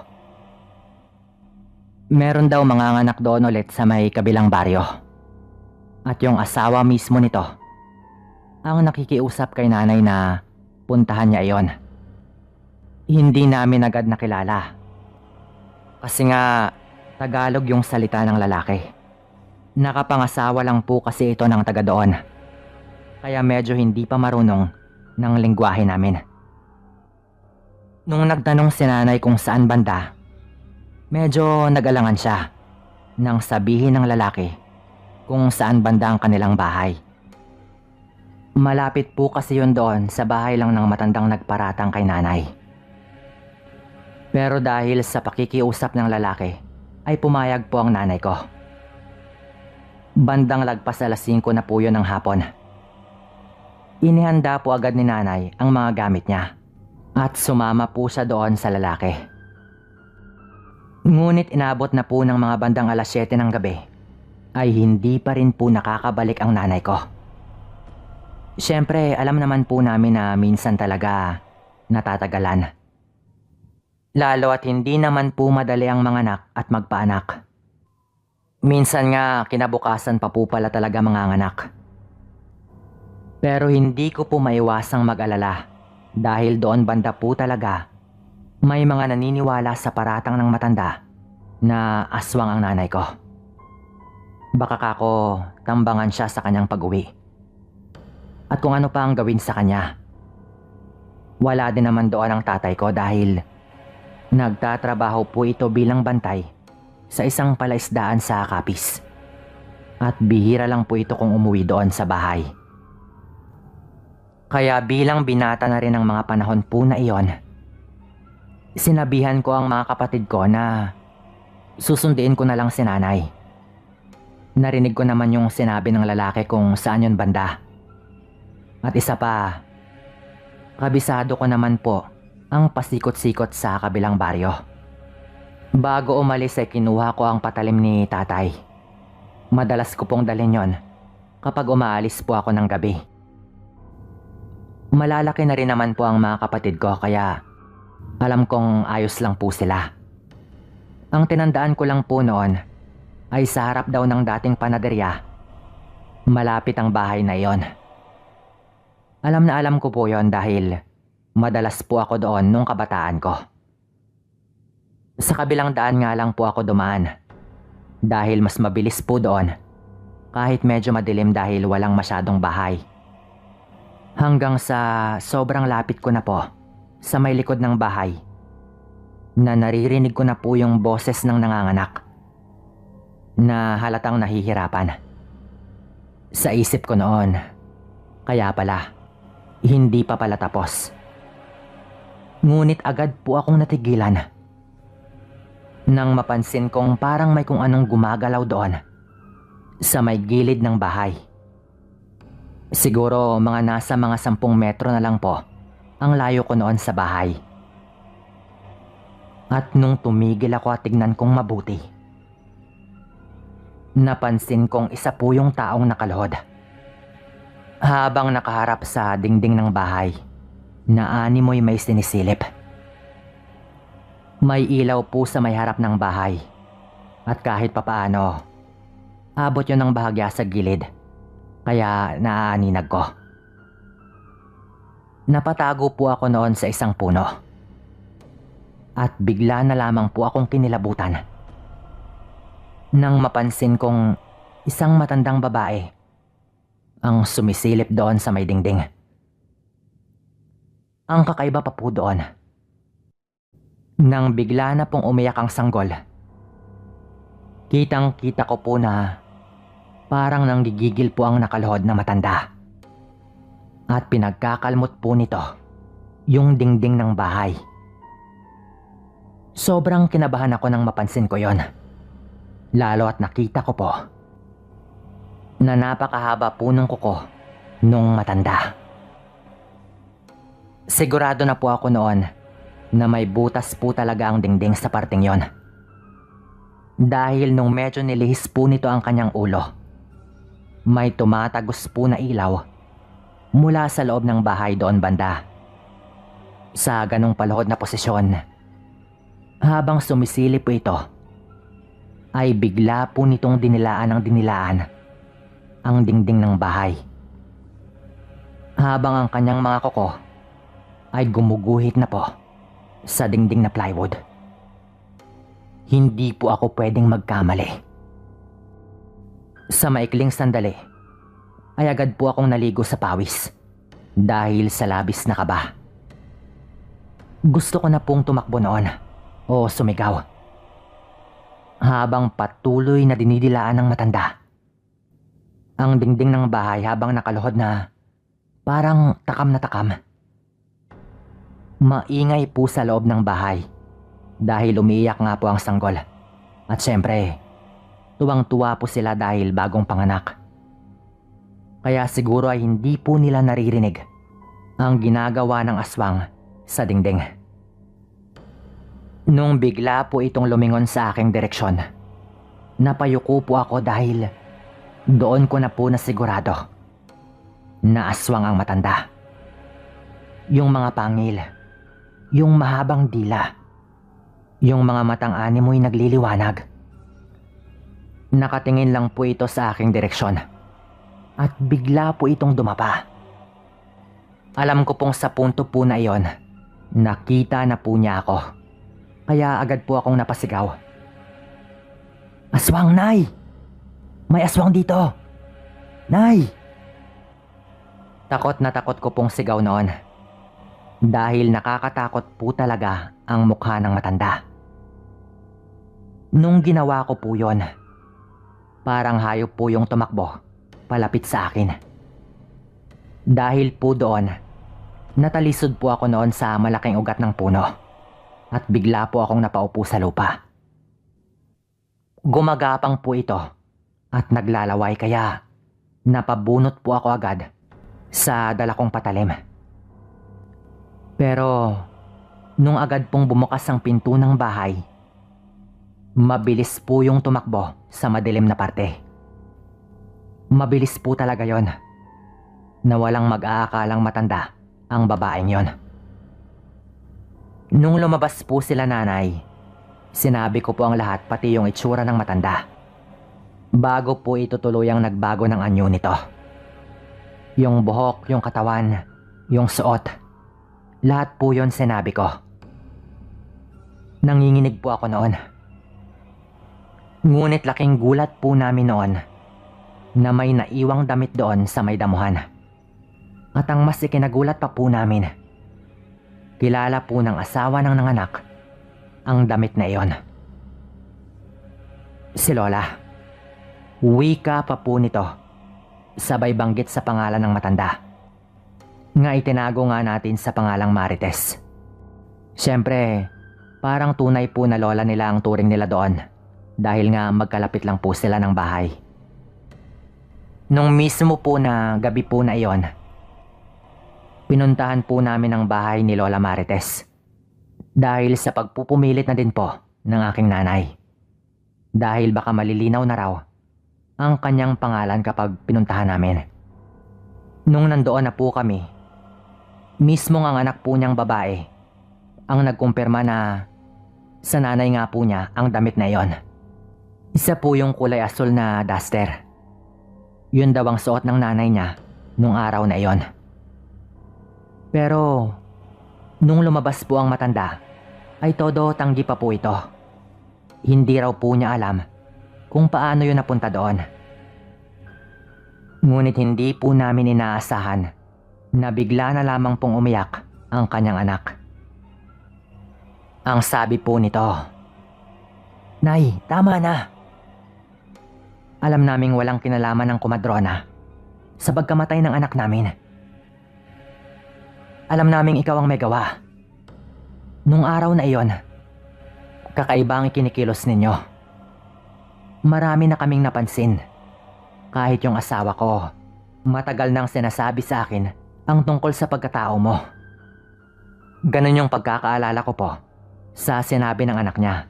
Speaker 1: Meron daw mga anak doon ulit sa may kabilang baryo. At yung asawa mismo nito ang nakikiusap kay nanay na puntahan niya iyon. Hindi namin agad nakilala. Kasi nga Tagalog yung salita ng lalaki. Nakapangasawa lang po kasi ito ng taga doon. Kaya medyo hindi pa marunong ng lingwahe namin. Nung nagtanong si nanay kung saan banda, medyo nag-alangan siya nang sabihin ng lalaki kung saan banda ang kanilang bahay. Malapit po kasi yun doon sa bahay lang ng matandang nagparatang kay nanay. Pero dahil sa pakikiusap ng lalaki, ay pumayag po ang nanay ko. Bandang lagpas 5:00 na po yun ng hapon. Inihanda po agad ni nanay ang mga gamit niya at sumama po siya doon sa lalaki. Ngunit inabot na po ng mga bandang 7:00 ng gabi ay hindi pa rin po nakakabalik ang nanay ko. Siyempre, alam naman po namin na minsan talaga natatagalan. Lalo at hindi naman po madali ang manganak at magpaanak. Minsan nga kinabukasan pa po pala talaga manganganak. Pero hindi ko po maiwasang mag-alala dahil doon banda po talaga may mga naniniwala sa paratang ng matanda na aswang ang nanay ko. Baka kako tambangan siya sa kanyang pag-uwi. At kung ano pa ang gawin sa kanya. Wala din naman doon ang tatay ko dahil nagtatrabaho po ito bilang bantay sa isang palaisdaan sa Capiz. At bihira lang po ito kung umuwi doon sa bahay. Kaya bilang binata na rin ng mga panahon po na iyon, sinabihan ko ang mga kapatid ko na susundiin ko na lang si nanay. Narinig ko naman yung sinabi ng lalaki kung saan yun banda. At isa pa, kabisado ko naman po ang pasikot-sikot sa kabilang baryo. Bago umalis ay kinuha ko ang patalim ni tatay. Madalas ko pong dalhin yon kapag umaalis po ako ng gabi. Malalaki na rin naman po ang mga kapatid ko kaya alam kong ayos lang po sila. Ang tinandaan ko lang po noon ay sa harap daw ng dating panaderya. Malapit ang bahay na iyon. Alam na alam ko po yon dahil madalas po ako doon nung kabataan ko. Sa kabilang daan nga lang po ako dumaan dahil mas mabilis po doon kahit medyo madilim dahil walang masyadong bahay. Hanggang sa sobrang lapit ko na po sa may likod ng bahay na naririnig ko na po yung boses ng nanganganak na halatang nahihirapan. Sa isip ko noon, kaya pala, hindi pa pala tapos. Ngunit agad po akong natigilan nang mapansin kong parang may kung anong gumagalaw doon sa may gilid ng bahay. Siguro nasa mga 10 metro na lang po ang layo ko noon sa bahay. At nung tumigil ako at tignan kong mabuti, napansin kong isa po yung taong nakaluhod. Habang nakaharap sa dingding ng bahay na animoy may sinisilip. May ilaw po sa may harap ng bahay at kahit papaano, abot yun ng bahagya sa gilid kaya naaaninag ko. Napatago po ako noon sa isang puno at bigla na lamang po akong kinilabutan nang mapansin kong isang matandang babae ang sumisilip doon sa may dingding. Ang kakaiba pa po doon, nang bigla na pong umiyak ang sanggol, kitang-kita ko po na parang nanggigigil po ang nakaluhod na matanda. At pinagkakalmot po nito yung dingding ng bahay. Sobrang kinabahan ako nang mapansin ko yon. Lalo at nakita ko po na napakahaba po ng kuko nung matanda. Sigurado na po ako noon na may butas po talaga ang dingding sa parting yon. Dahil nung medyo nilihis po nito ang kanyang ulo, may tumatagos po na ilaw mula sa loob ng bahay doon banda. Sa ganong paluhod na posisyon, habang sumisilip po ito, ay bigla po nitong dinilaan ang dingding ng bahay. Habang ang kanyang mga kuko ay gumuguhit na po sa dingding na plywood. Hindi po ako pwedeng magkamali. Sa maikling sandali, ay agad po akong naligo sa pawis dahil sa labis na kaba. Gusto ko na pong tumakbo noon o sumigaw. Habang patuloy na dinidilaan ng matanda ang dingding ng bahay habang nakaluhod na parang takam na takam. Maingay po sa loob ng bahay dahil umiiyak nga po ang sanggol. At syempre, tuwang-tuwa po sila dahil bagong panganak. Kaya siguro ay hindi po nila naririnig ang ginagawa ng aswang sa dingding. Nung bigla po itong lumingon sa aking direksyon, napayuko po ako dahil doon ko na po nasigurado na aswang ang matanda. Yung mga pangil, yung mahabang dila, yung mga matang animoy nagliliwanag. Nakatingin lang po ito sa aking direksyon at bigla po itong dumapa. Alam ko pong sa punto po na iyon, nakita na po niya ako. Kaya agad po akong napasigaw. Aswang, Nay! May aswang dito! Nay! Takot na takot ko pong sigaw noon. Dahil nakakatakot po talaga ang mukha ng matanda. Nung ginawa ko po yon, parang hayop po yung tumakbo palapit sa akin. Dahil po doon, natalisod po ako noon sa malaking ugat ng puno. At bigla po akong napaupo sa lupa. Gumagapang po ito at naglalaway kaya napabunot po ako agad sa dala kong patalim. Pero nung agad pong bumukas ang pinto ng bahay, Mabilis po yung tumakbo sa madilim na parte. Mabilis po talaga yon, na walang mag-aakalang matanda ang babaeng yon. Nung lumabas po sila nanay, sinabi ko po ang lahat pati yung itsura ng matanda. Bago po ito tuluyang nagbago ng anyo nito. Yung buhok, yung katawan, yung suot, lahat po yon sinabi ko. Nanginginig po ako noon. Ngunit laking gulat po namin noon na may naiwang damit doon sa may damuhan. At ang mas ikinagulat pa po namin, kilala po ng asawa ng nanganak ang damit na iyon. Si Lola. Wika pa po nito, sabay banggit sa pangalan ng matanda, nga itinago nga natin sa pangalang Marites. Siyempre, parang tunay po na lola nila ang turing nila doon, dahil nga magkalapit lang po sila ng bahay. Nung mismo po na gabi po na iyon, pinuntahan po namin ang bahay ni Lola Marites, dahil sa pagpupumilit na din po ng aking nanay. Dahil baka malilinaw na raw ang kanyang pangalan kapag pinuntahan namin. Nung nandoon na po kami, mismo ang anak po niyang babae ang nagkumpirma na sa nanay nga po niya ang damit na iyon. Isa po yung kulay asul na duster. Yun daw ang suot ng nanay niya nung araw na iyon. Pero nung lumabas po ang matanda, ay todo tanggi pa po ito. Hindi raw po niya alam kung paano yun napunta doon. Ngunit hindi po namin inaasahan na bigla na lamang pong umiyak ang kanyang anak. Ang sabi po nito, "Nay, tama na. Alam naming walang kinalaman ng kumadrona sa pagkamatay ng anak namin. Alam naming ikaw ang may gawa. Nung araw na iyon, kakaiba ang ikinikilos ninyo. Marami na kaming napansin. Kahit yung asawa ko, matagal nang sinasabi sa akin ang tungkol sa pagkatao mo. Ganun yung pagkakaalala ko po sa sinabi ng anak niya.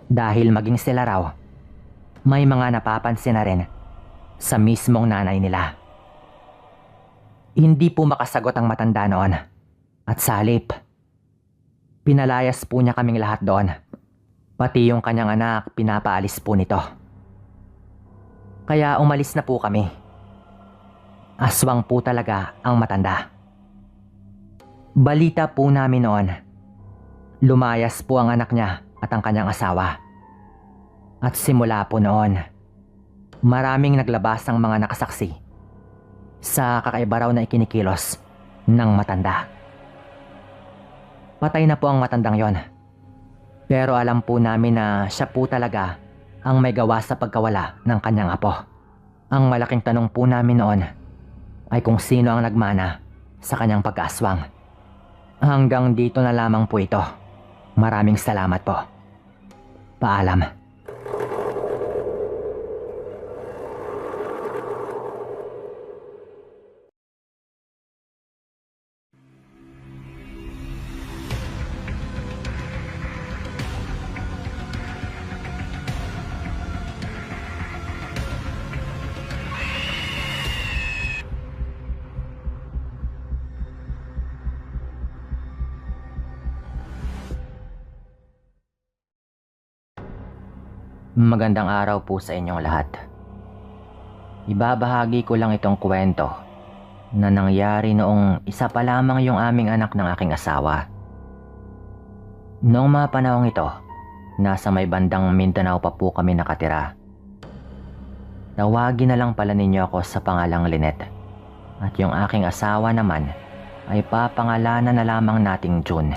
Speaker 1: Dahil maging sila raw, may mga napapansin na rin sa mismong nanay nila." Hindi po makasagot ang matanda noon. At sa halip, pinalayas po niya kaming lahat doon. Pati yung kanyang anak pinapaalis po nito. Kaya umalis na po kami. Aswang po talaga ang matanda. Balita po namin noon, lumayas po ang anak niya at ang kanyang asawa. At simula po noon, maraming naglabas ang mga nakasaksi sa kakaiba raw na ikinikilos ng matanda. Patay na po ang matandang yon. Pero alam po namin na siya po talaga ang may gawa sa pagkawala ng kanyang apo. Ang malaking tanong po namin noon ay kung sino ang nagmana sa kanyang pagkaaswang. Hanggang dito na lamang po ito. Maraming salamat po. Paalam. Magandang araw po sa inyong lahat. Ibabahagi ko lang itong kwento na nangyari noong isa pa lamang yung aming anak ng aking asawa. Noong mga panahong ito, nasa may bandang Mindanao pa po kami nakatira. Tawagin na lang pala ninyo ako sa pangalang Lynette. At yung aking asawa naman ay papangalanan na lamang nating June.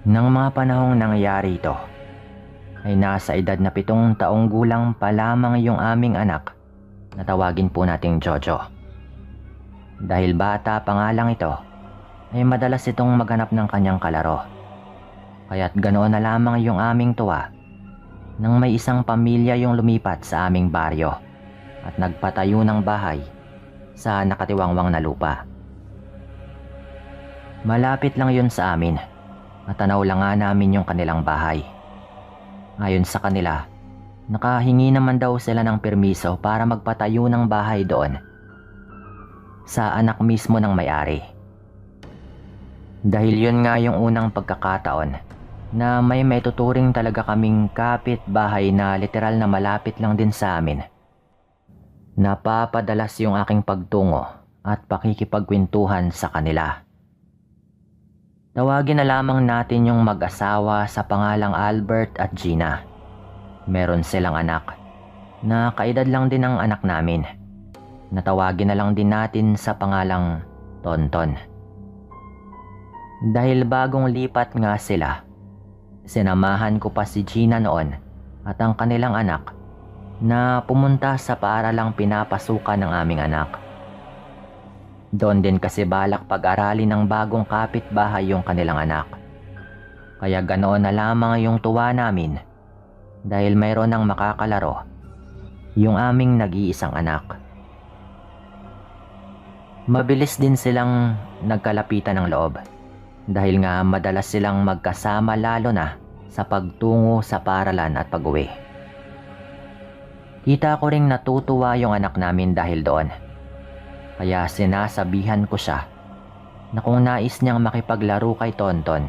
Speaker 1: Nang mga panahong nangyari ito, ay nasa edad na 7 taong gulang pa lamang yung aming anak na tawagin po nating Jojo. Dahil bata pa nga lang ito, ay madalas itong maghanap ng kanyang kalaro. Kaya't ganoon na lamang yung aming tuwa nang may isang pamilya yung lumipat sa aming baryo at nagpatayo ng bahay sa nakatiwangwang na lupa. Malapit lang yun sa amin at tanaw lang nga namin yung kanilang bahay. Ayon sa kanila, nakahingi naman daw sila ng permiso para magpatayo ng bahay doon sa anak mismo ng may-ari. Dahil yun nga yung unang pagkakataon na may maituturing talaga kaming kapit-bahay na literal na malapit lang din sa amin. Napapadalas yung aking pagtungo at pakikipagkwentuhan sa kanila. Tawagin na lamang natin yung mag-asawa sa pangalang Albert at Gina. Meron silang anak na kaedad lang din ng anak namin. Natawagin na lang din natin sa pangalang Tonton. Dahil bagong lipat nga sila, sinamahan ko pa si Gina noon at ang kanilang anak na pumunta sa paaralang pinapasukan ng aming anak. Doon din kasi balak pag-aralin ng bagong kapitbahay yung kanilang anak. Kaya ganoon na lamang yung tuwa namin dahil mayroon ng makakalaro yung aming nag-iisang anak. Mabilis din silang nagkalapitan ng loob dahil nga madalas silang magkasama lalo na sa pagtungo sa paaralan at pag-uwi. Kita ko ring natutuwa yung anak namin dahil doon. Kaya sinasabihan ko siya na kung nais niyang makipaglaro kay Tonton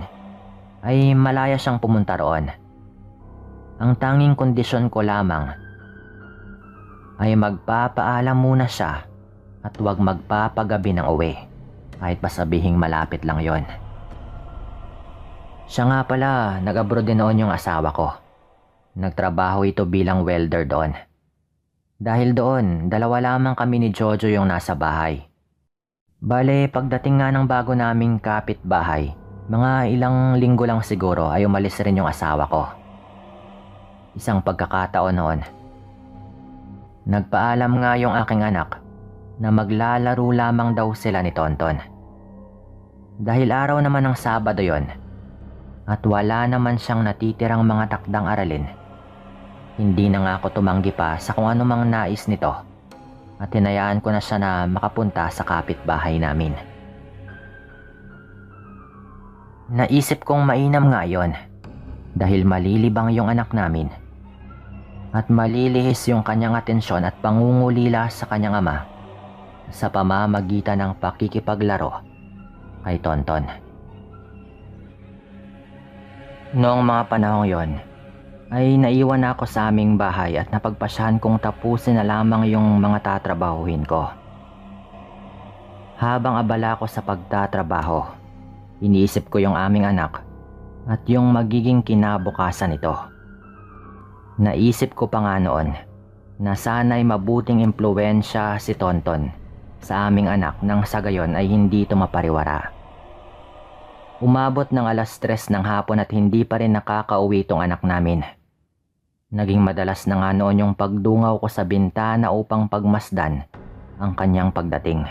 Speaker 1: ay malaya siyang pumunta roon. Ang tanging kondisyon ko lamang ay magpapaalam muna siya at huwag magpapagabi ng uwi kahit pa sabihing malapit lang yon. Siya nga pala, nag-abroad din noon yung asawa ko. Nagtrabaho ito bilang welder doon. Dahil doon, dalawa lamang kami ni Jojo yung nasa bahay. Bale, pagdating nga ng bago naming kapitbahay, mga ilang linggo lang siguro ay umalis rin yung asawa ko. Isang pagkakataon noon, nagpaalam nga yung aking anak na maglalaro lamang daw sila ni Tonton. Dahil araw naman ng Sabado yon at wala naman siyang natitirang mga takdang aralin, hindi na nga ako tumanggi pa sa kung ano mang nais nito at hinayaan ko na siya na makapunta sa kapitbahay namin. Naisip kong mainam nga yon dahil malilibang yung anak namin at malilihis yung kanyang atensyon at pangungulila sa kanyang ama sa pamamagitan ng pakikipaglaro kay Tonton. Noong mga panahong yon, ay naiwan ako sa aming bahay at napagpasyahan kong tapusin na lamang yung mga tatrabahuhin ko. Habang abala ko sa pagtatrabaho, iniisip ko yung aming anak at yung magiging kinabukasan nito. Naisip ko pa nga noon na sana'y mabuting impluwensya si Tonton sa aming anak nang sa gayon ay hindi ito mapariwara. Umabot ng 3:00 ng hapon at hindi pa rin nakakauwi itong anak namin. Naging madalas na nga noon yung pagdungaw ko sa bintana upang pagmasdan ang kanyang pagdating.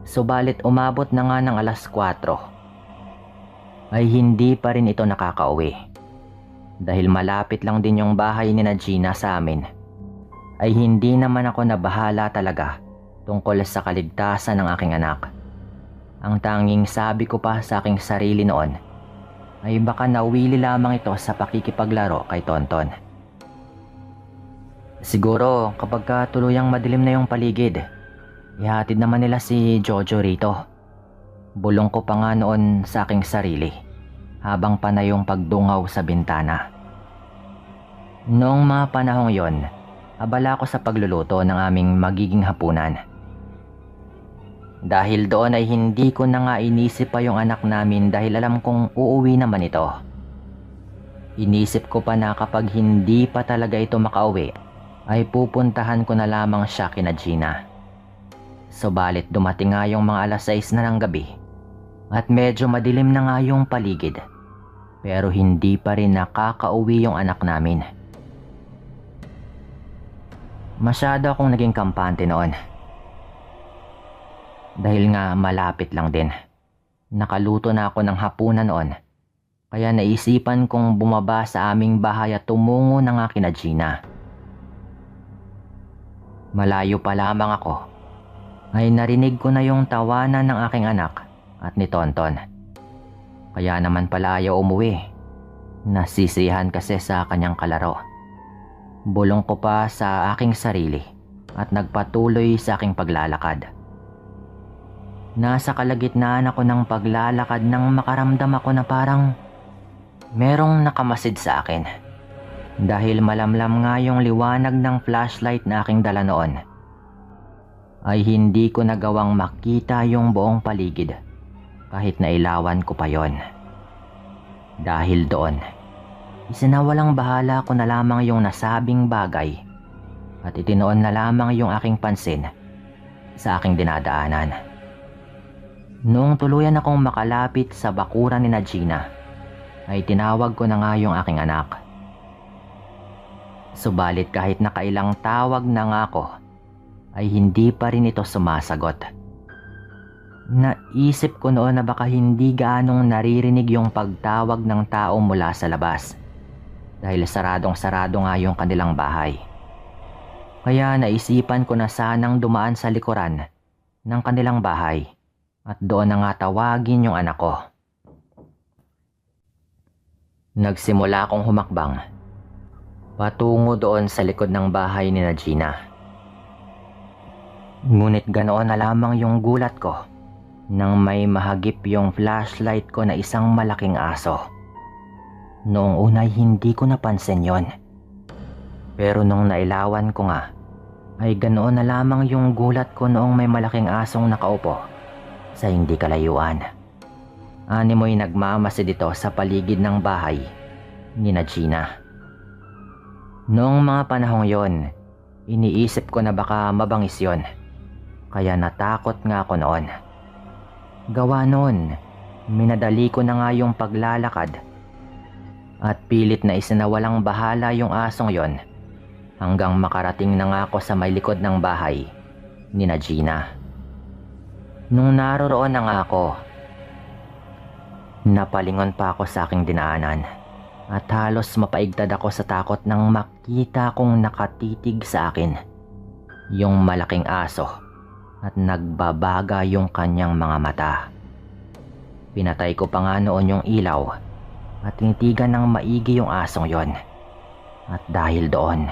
Speaker 1: Subalit umabot na nga ng 4:00 ay hindi pa rin ito nakakauwi. Dahil malapit lang din yung bahay ni Gina sa amin, ay hindi naman ako nabahala talaga tungkol sa kaligtasan ng aking anak. Ang tanging sabi ko pa sa aking sarili noon ay baka nawili lamang ito sa pakikipaglaro kay Tonton. Siguro kapag tuluyang madilim na yung paligid, ihatid naman nila si Jojo rito. Bulong ko pa nga noon sa aking sarili habang panay yung pagdungaw sa bintana. Noong mga panahong yon, abala ko sa pagluluto ng aming magiging hapunan. Dahil doon ay hindi ko na nga inisip pa yung anak namin dahil alam kong uuwi naman ito. Inisip ko pa na kapag hindi pa talaga ito makauwi, ay pupuntahan ko na lamang siya kina Gina. Subalit dumating nga yung mga 6:00 na ng gabi at medyo madilim na nga yung paligid, pero hindi pa rin nakakauwi yung anak namin. Masyado akong naging kampante noon. Dahil nga malapit lang din. Nakaluto na ako ng hapunan noon. Kaya naisipan kong bumaba sa aming bahay at tumungo na nga kina Gina. Malayo pa lamang ako ay narinig ko na yung tawanan ng aking anak at ni Tonton. Kaya naman pala ayaw umuwi Nasisihan kasi sa kanyang kalaro. Bulong ko pa sa aking sarili at nagpatuloy sa aking paglalakad. Nasa kalagitnaan ako ng paglalakad nang makaramdam ako na parang merong nakamasid sa akin. Dahil malamlam nga yung liwanag ng flashlight na aking dala noon, ay hindi ko nagawang makita yung buong paligid kahit nailawan ko pa yon. Dahil doon, isinawalang bahala ko na lamang yung nasabing bagay at itinoon na lamang yung aking pansin sa aking dinadaanan. Noong tuluyan akong makalapit sa bakuran ni Gina, ay tinawag ko na nga yung aking anak. Subalit kahit nakailang tawag na nga ako, ay hindi pa rin ito sumasagot. Naisip ko noon na baka hindi gaanong naririnig yung pagtawag ng tao mula sa labas dahil saradong-sarado nga yung kanilang bahay. Kaya naisipan ko na sanang dumaan sa likuran ng kanilang bahay at doon na nga tawagin yung anak ko. Nagsimula akong humakbang patungo doon sa likod ng bahay ni Gina. Ngunit ganoon na lamang yung gulat ko nang may mahagip yung flashlight ko na isang malaking aso. Noong unay hindi ko napansin yon. Pero nung nailawan ko nga, ay ganoon na lamang yung gulat ko noong may malaking asong nakaupo sa hindi kalayuan. Animoy nagmamasid ito sa paligid ng bahay ni Gina. Noong mga panahong yon, iniisip ko na baka mabangis yon. Kaya natakot nga ako noon. Gawa noon, minadali ko na nga yung paglalakad at pilit na isinawalang bahala yung asong yon hanggang makarating na nga ako sa may likod ng bahay ni Gina. Nung naroroon na nga ako, napalingon pa ako sa aking dinaanan at halos mapaigtad ako sa takot nang makita kong nakatitig sa akin yung malaking aso at nagbabaga yung kanyang mga mata. Pinatay ko pa nga noon yung ilaw at tinitigan ng maigi yung asong yon. At dahil doon,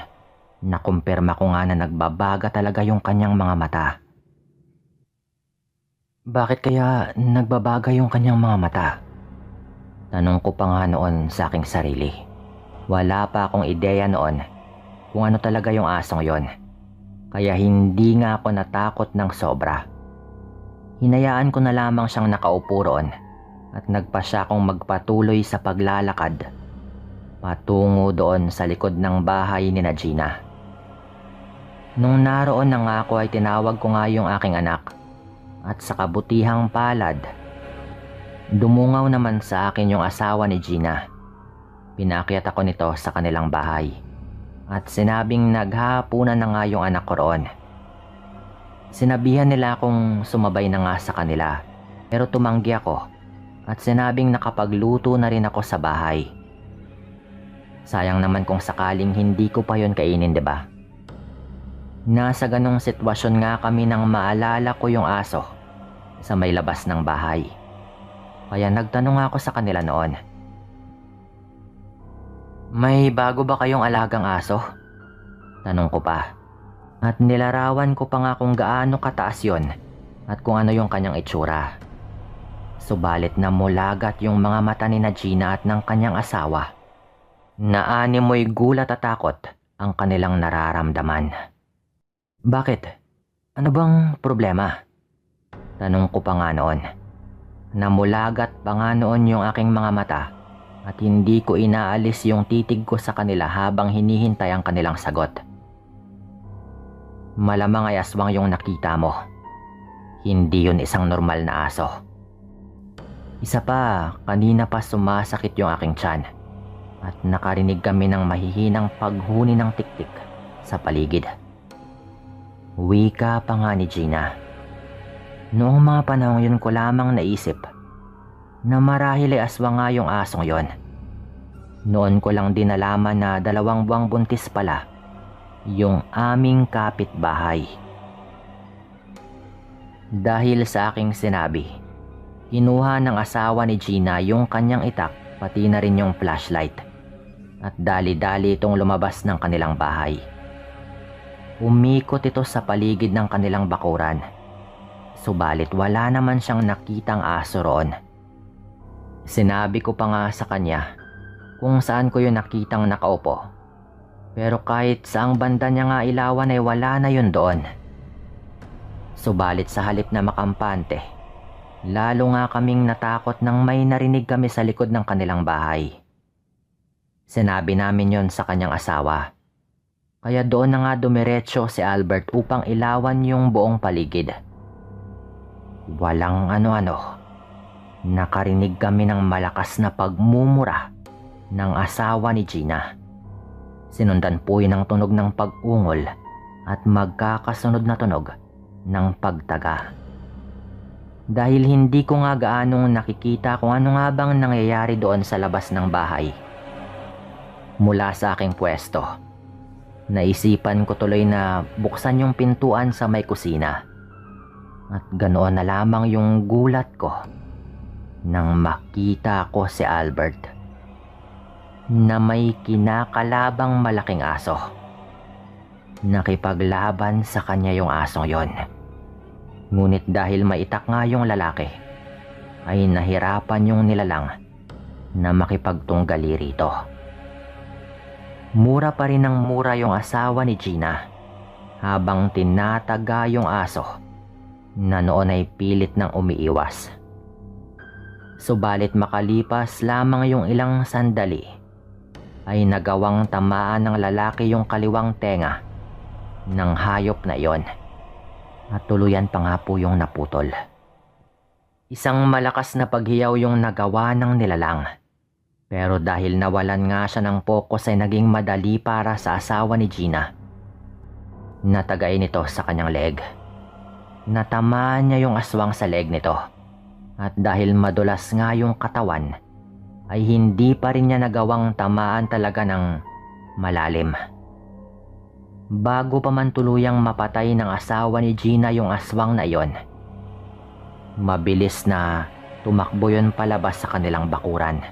Speaker 1: nakumpirma ko nga na nagbabaga talaga yung kanyang mga mata. Bakit kaya nagbabaga yung kanyang mga mata? Tanong ko pa nga noon sa aking sarili. Wala pa akong ideya noon kung ano talaga yung asong yon. Kaya hindi nga ako natakot ng sobra. Hinayaan ko na lamang siyang nakaupo roon at nagpa siya akong magpatuloy sa paglalakad patungo doon sa likod ng bahay ni Gina. Nung naroon na nga ako ay tinawag ko nga yung aking anak at sa kabutihang palad, dumungaw naman sa akin yung asawa ni Gina. Pinakyat ako nito sa kanilang bahay at sinabing naghahapunan na nga yung anak ko roon. Sinabihan nila akong sumabay na nga sa kanila pero tumanggi ako at sinabing nakapagluto na rin ako sa bahay. Sayang naman kung sakaling hindi ko pa yon kainin, diba? Nasa ganong sitwasyon nga kami nang maalala ko yung aso sa may labas ng bahay. Kaya nagtanong ako sa kanila noon. May bago ba kayong alagang aso? Tanong ko pa. At nilarawan ko pa nga kung gaano kataas yon at kung ano yung kanyang itsura. Subalit na mulagat yung mga mata ni Gina at ng kanyang asawa. Naanimoy gulat at takot ang kanilang nararamdaman. Bakit? Ano bang problema? Tanong ko pa nga noon. Namulagat pa nga noon yung aking mga mata at hindi ko inaalis yung titig ko sa kanila habang hinihintay ang kanilang sagot. Malamang ay aswang yung nakita mo. Hindi yun isang normal na aso. Isa pa, kanina pa sumasakit yung aking tiyan at nakarinig kami ng mahihinang paghuni ng tiktik sa paligid. Wika pa nga ni Gina. Noong mga panahon yun ko lamang naisip na marahil ay aswang nga yung asong yon. Noon ko lang din nalaman na 2 buwang buntis pala yung aming kapitbahay. Dahil sa aking sinabi, kinuha ng asawa ni Gina yung kanyang itak pati na rin yung flashlight. At dali-dali itong lumabas ng kanilang bahay. Umikot ito sa paligid ng kanilang bakuran. Subalit wala naman siyang nakitang aso roon. Sinabi ko pa nga sa kanya kung saan ko yun nakitang nakaupo. Pero kahit saang banda niya nga ilawan ay wala na yun doon. Subalit sa halip na makampante, lalo nga kaming natakot nang may narinig kami sa likod ng kanilang bahay. Sinabi namin yon sa kanyang asawa. Kaya doon na nga dumiretso si Albert upang ilawan yung buong paligid. Walang ano-ano. Nakarinig kami ng malakas na pagmumura ng asawa ni Gina. Sinundan po yun ng tunog ng pag-ungol at magkakasunod na tunog ng pagtaga. Dahil hindi ko nga gaanong nakikita kung ano nga bang nangyayari doon sa labas ng bahay. Mula sa aking pwesto, naisipan ko tuloy na buksan yung pintuan sa may kusina. At ganoon na lamang yung gulat ko nang makita ko si Albert na may kinakalabang malaking aso. Nakipaglaban sa kanya yung asong yon. Ngunit dahil maitak nga yung lalaki, ay nahirapan yung nilalang na makipagtunggali rito. Mura pa rin ng mura yung asawa ni Gina habang tinataga yung aso na noon ay pilit ng umiiwas. Subalit makalipas lamang yung ilang sandali ay nagawang tamaan ng lalaki yung kaliwang tenga ng hayop na iyon at tuluyan pa nga po yung naputol. Isang malakas na paghiyaw yung nagawa ng nilalang. Pero dahil nawalan nga siya ng focus ay naging madali para sa asawa ni Gina. Natagay nito sa kanyang leg. Natamaan niya yung aswang sa leg nito. At dahil madulas nga yung katawan, ay hindi pa rin niya nagawang tamaan talaga ng malalim. Bago pa man tuluyang mapatay ng asawa ni Gina yung aswang na iyon, mabilis na tumakbo yun palabas sa kanilang bakuran.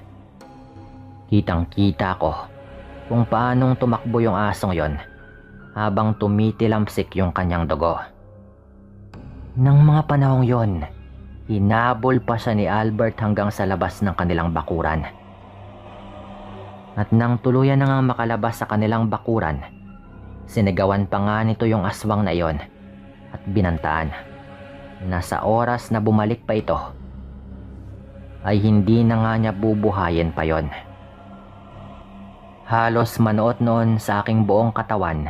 Speaker 1: Kitang-kita ko kung paanong tumakbo yung asong yon habang tumitilamsik yung kanyang dugo. Nang mga panahong yon, hinabol pa siya ni Albert hanggang sa labas ng kanilang bakuran. At nang tuluyan na nga makalabas sa kanilang bakuran, sinigawan pa nga nito yung aswang na yon at binantaan na sa oras na bumalik pa ito, ay hindi na nga niya bubuhayin pa yon. Halos manuot noon sa aking buong katawan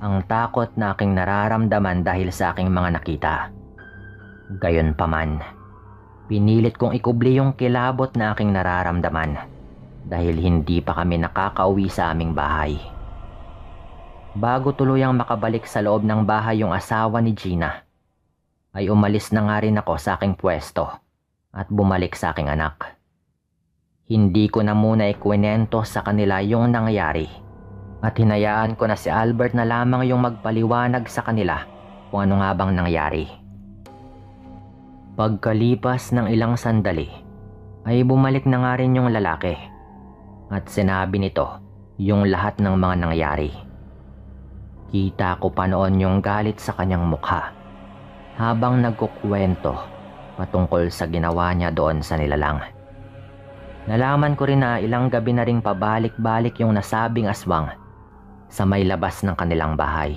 Speaker 1: ang takot na aking nararamdaman dahil sa aking mga nakita. Gayunpaman, pinilit kong ikubli yung kilabot na aking nararamdaman dahil hindi pa kami nakakauwi sa aming bahay. Bago tuluyang makabalik sa loob ng bahay yung asawa ni Gina, ay umalis na nga rin ako sa aking pwesto at bumalik sa aking anak. Hindi ko na muna ikwento sa kanila yung nangyari at hinayaan ko na si Albert na lamang yung magpaliwanag sa kanila kung ano nga bang nangyari. Pagkalipas ng ilang sandali ay bumalik na nga rin yung lalaki at sinabi nito yung lahat ng mga nangyari. Kita ko pa noon yung galit sa kanyang mukha habang nagkukwento patungkol sa ginawa niya doon sa nilalang. Nalaman ko rin na ilang gabi na ring pabalik-balik yung nasabing aswang sa may labas ng kanilang bahay.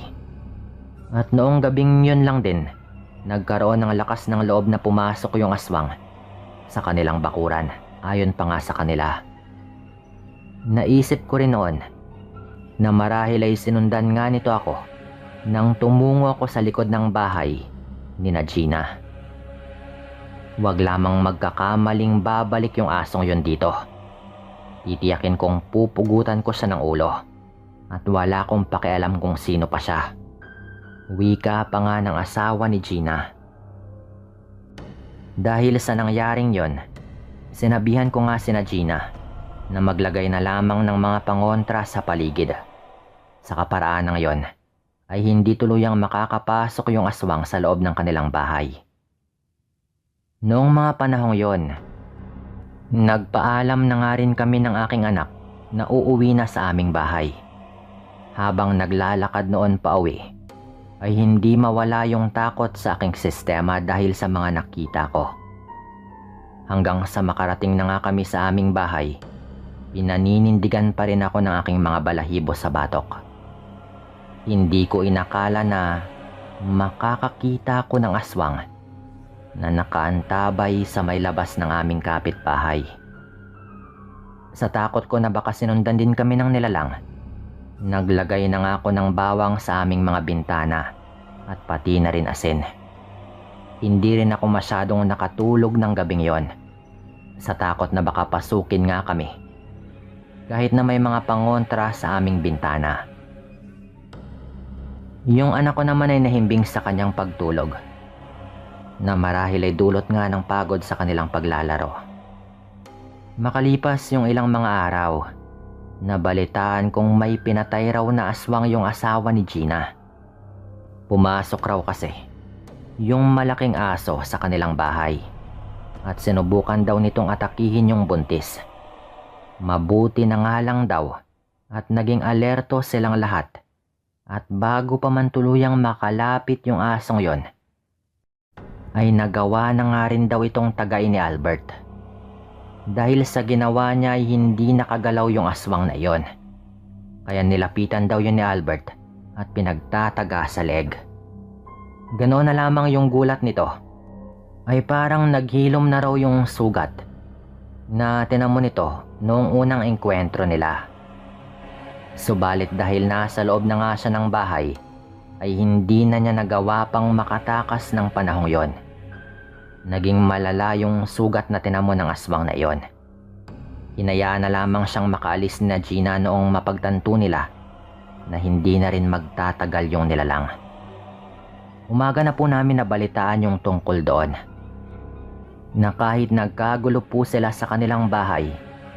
Speaker 1: At noong gabing yun lang din, nagkaroon ng lakas ng loob na pumasok yung aswang sa kanilang bakuran ayon pa nga sa kanila. Naisip ko rin noon na marahil ay sinundan nga nito ako nang tumungo ako sa likod ng bahay ni Gina. Huwag lamang magkakamaling babalik yung asong yon dito. Titiyakin kong pupugutan ko siya ng ulo at wala akong pakialam kung sino pa siya. Wika pa nga ng asawa ni Gina. Dahil sa nangyaring yon, sinabihan ko nga sina Gina na maglagay na lamang ng mga pangontra sa paligid. Sa kaparaan ng yon, ay hindi tuluyang makakapasok yung aswang sa loob ng kanilang bahay. Noong mga panahong yon, Nagpaalam na nga rin kami ng aking anak na uuwi na sa aming bahay. Habang naglalakad noon pa uwi, ay hindi mawala yung takot sa aking sistema dahil sa mga nakita ko. Hanggang sa makarating na nga kami sa aming bahay, pinaninindigan pa rin ako ng aking mga balahibo sa batok. Hindi ko inakala na makakakita ko ng aswang na nakaantabay sa may labas ng aming kapitbahay. Sa takot ko na baka sinundan din kami ng nilalang, naglagay na nga ako ng bawang sa aming mga bintana at pati na rin asin. Hindi rin ako masyadong nakatulog ng gabing yon sa takot na baka pasukin nga kami kahit na may mga pangontra sa aming bintana. Yung anak ko naman ay nahimbing sa kanyang pagtulog na marahil ay dulot nga ng pagod sa kanilang paglalaro. Makalipas yung ilang mga araw, nabalitaan kong may pinatay raw na aswang yung asawa ni Gina. Pumasok raw kasi yung malaking aso sa kanilang bahay at sinubukan daw nitong atakihin yung buntis. Mabuti na nga lang daw at naging alerto silang lahat, at bago pa man tuluyang makalapit yung asong yon, ay nagawa na nga rin daw itong tagay ni Albert. Dahil sa ginawa niya ay hindi nakagalaw yung aswang na iyon. Kaya nilapitan daw yun ni Albert at pinagtataga sa leeg. Ganoon na lamang yung gulat nito, ay parang naghilom na raw yung sugat na tinamo nito noong unang engkwentro nila. Subalit dahil nasa loob na nga siya ng bahay, ay hindi na niya nagawa pang makatakas ng panahong yon. Naging malala yung sugat na tinamo ng aswang na iyon. Hinayaan na lamang siyang makaalis na Gina noong mapagtanto nila na hindi na rin magtatagal yung nilalang. Umaga na po namin nabalitaan yung tungkol doon, na kahit nagkagulo po sila sa kanilang bahay,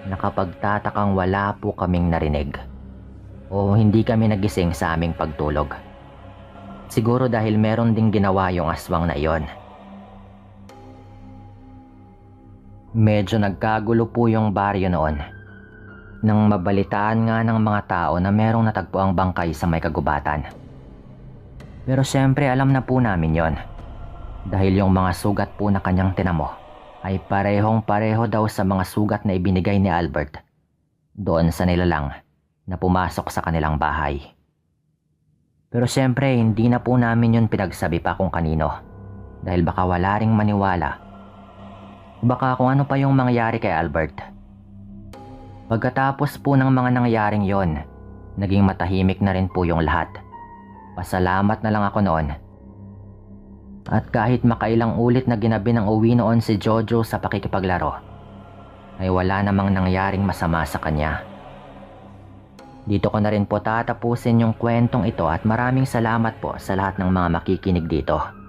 Speaker 1: nakapagtatakang wala po kaming narinig o hindi kami nagising sa aming pagtulog. Siguro dahil meron ding ginawa yung aswang na iyon. Medyo nagkagulo po yung baryo noon nang mabalitaan nga ng mga tao na merong natagpuang bangkay sa may kagubatan. Pero syempre alam na po namin yon, dahil yung mga sugat po na kanyang tinamo ay parehong-pareho daw sa mga sugat na ibinigay ni Albert doon sa nilalang na pumasok sa kanilang bahay. Pero syempre hindi na po namin yun pinagsabi pa kung kanino, dahil baka wala ring maniwala. Baka kung ano pa yung mangyari kay Albert. Pagkatapos po ng mga nangyaring yon, naging matahimik na rin po yung lahat. Pasalamat na lang ako noon. At kahit makailang ulit na ginabi ng uwi noon si Jojo sa pakikipaglaro, ay wala namang nangyaring masama sa kanya. Dito ko na rin po tatapusin yung kwentong ito at maraming salamat po sa lahat ng mga makikinig dito.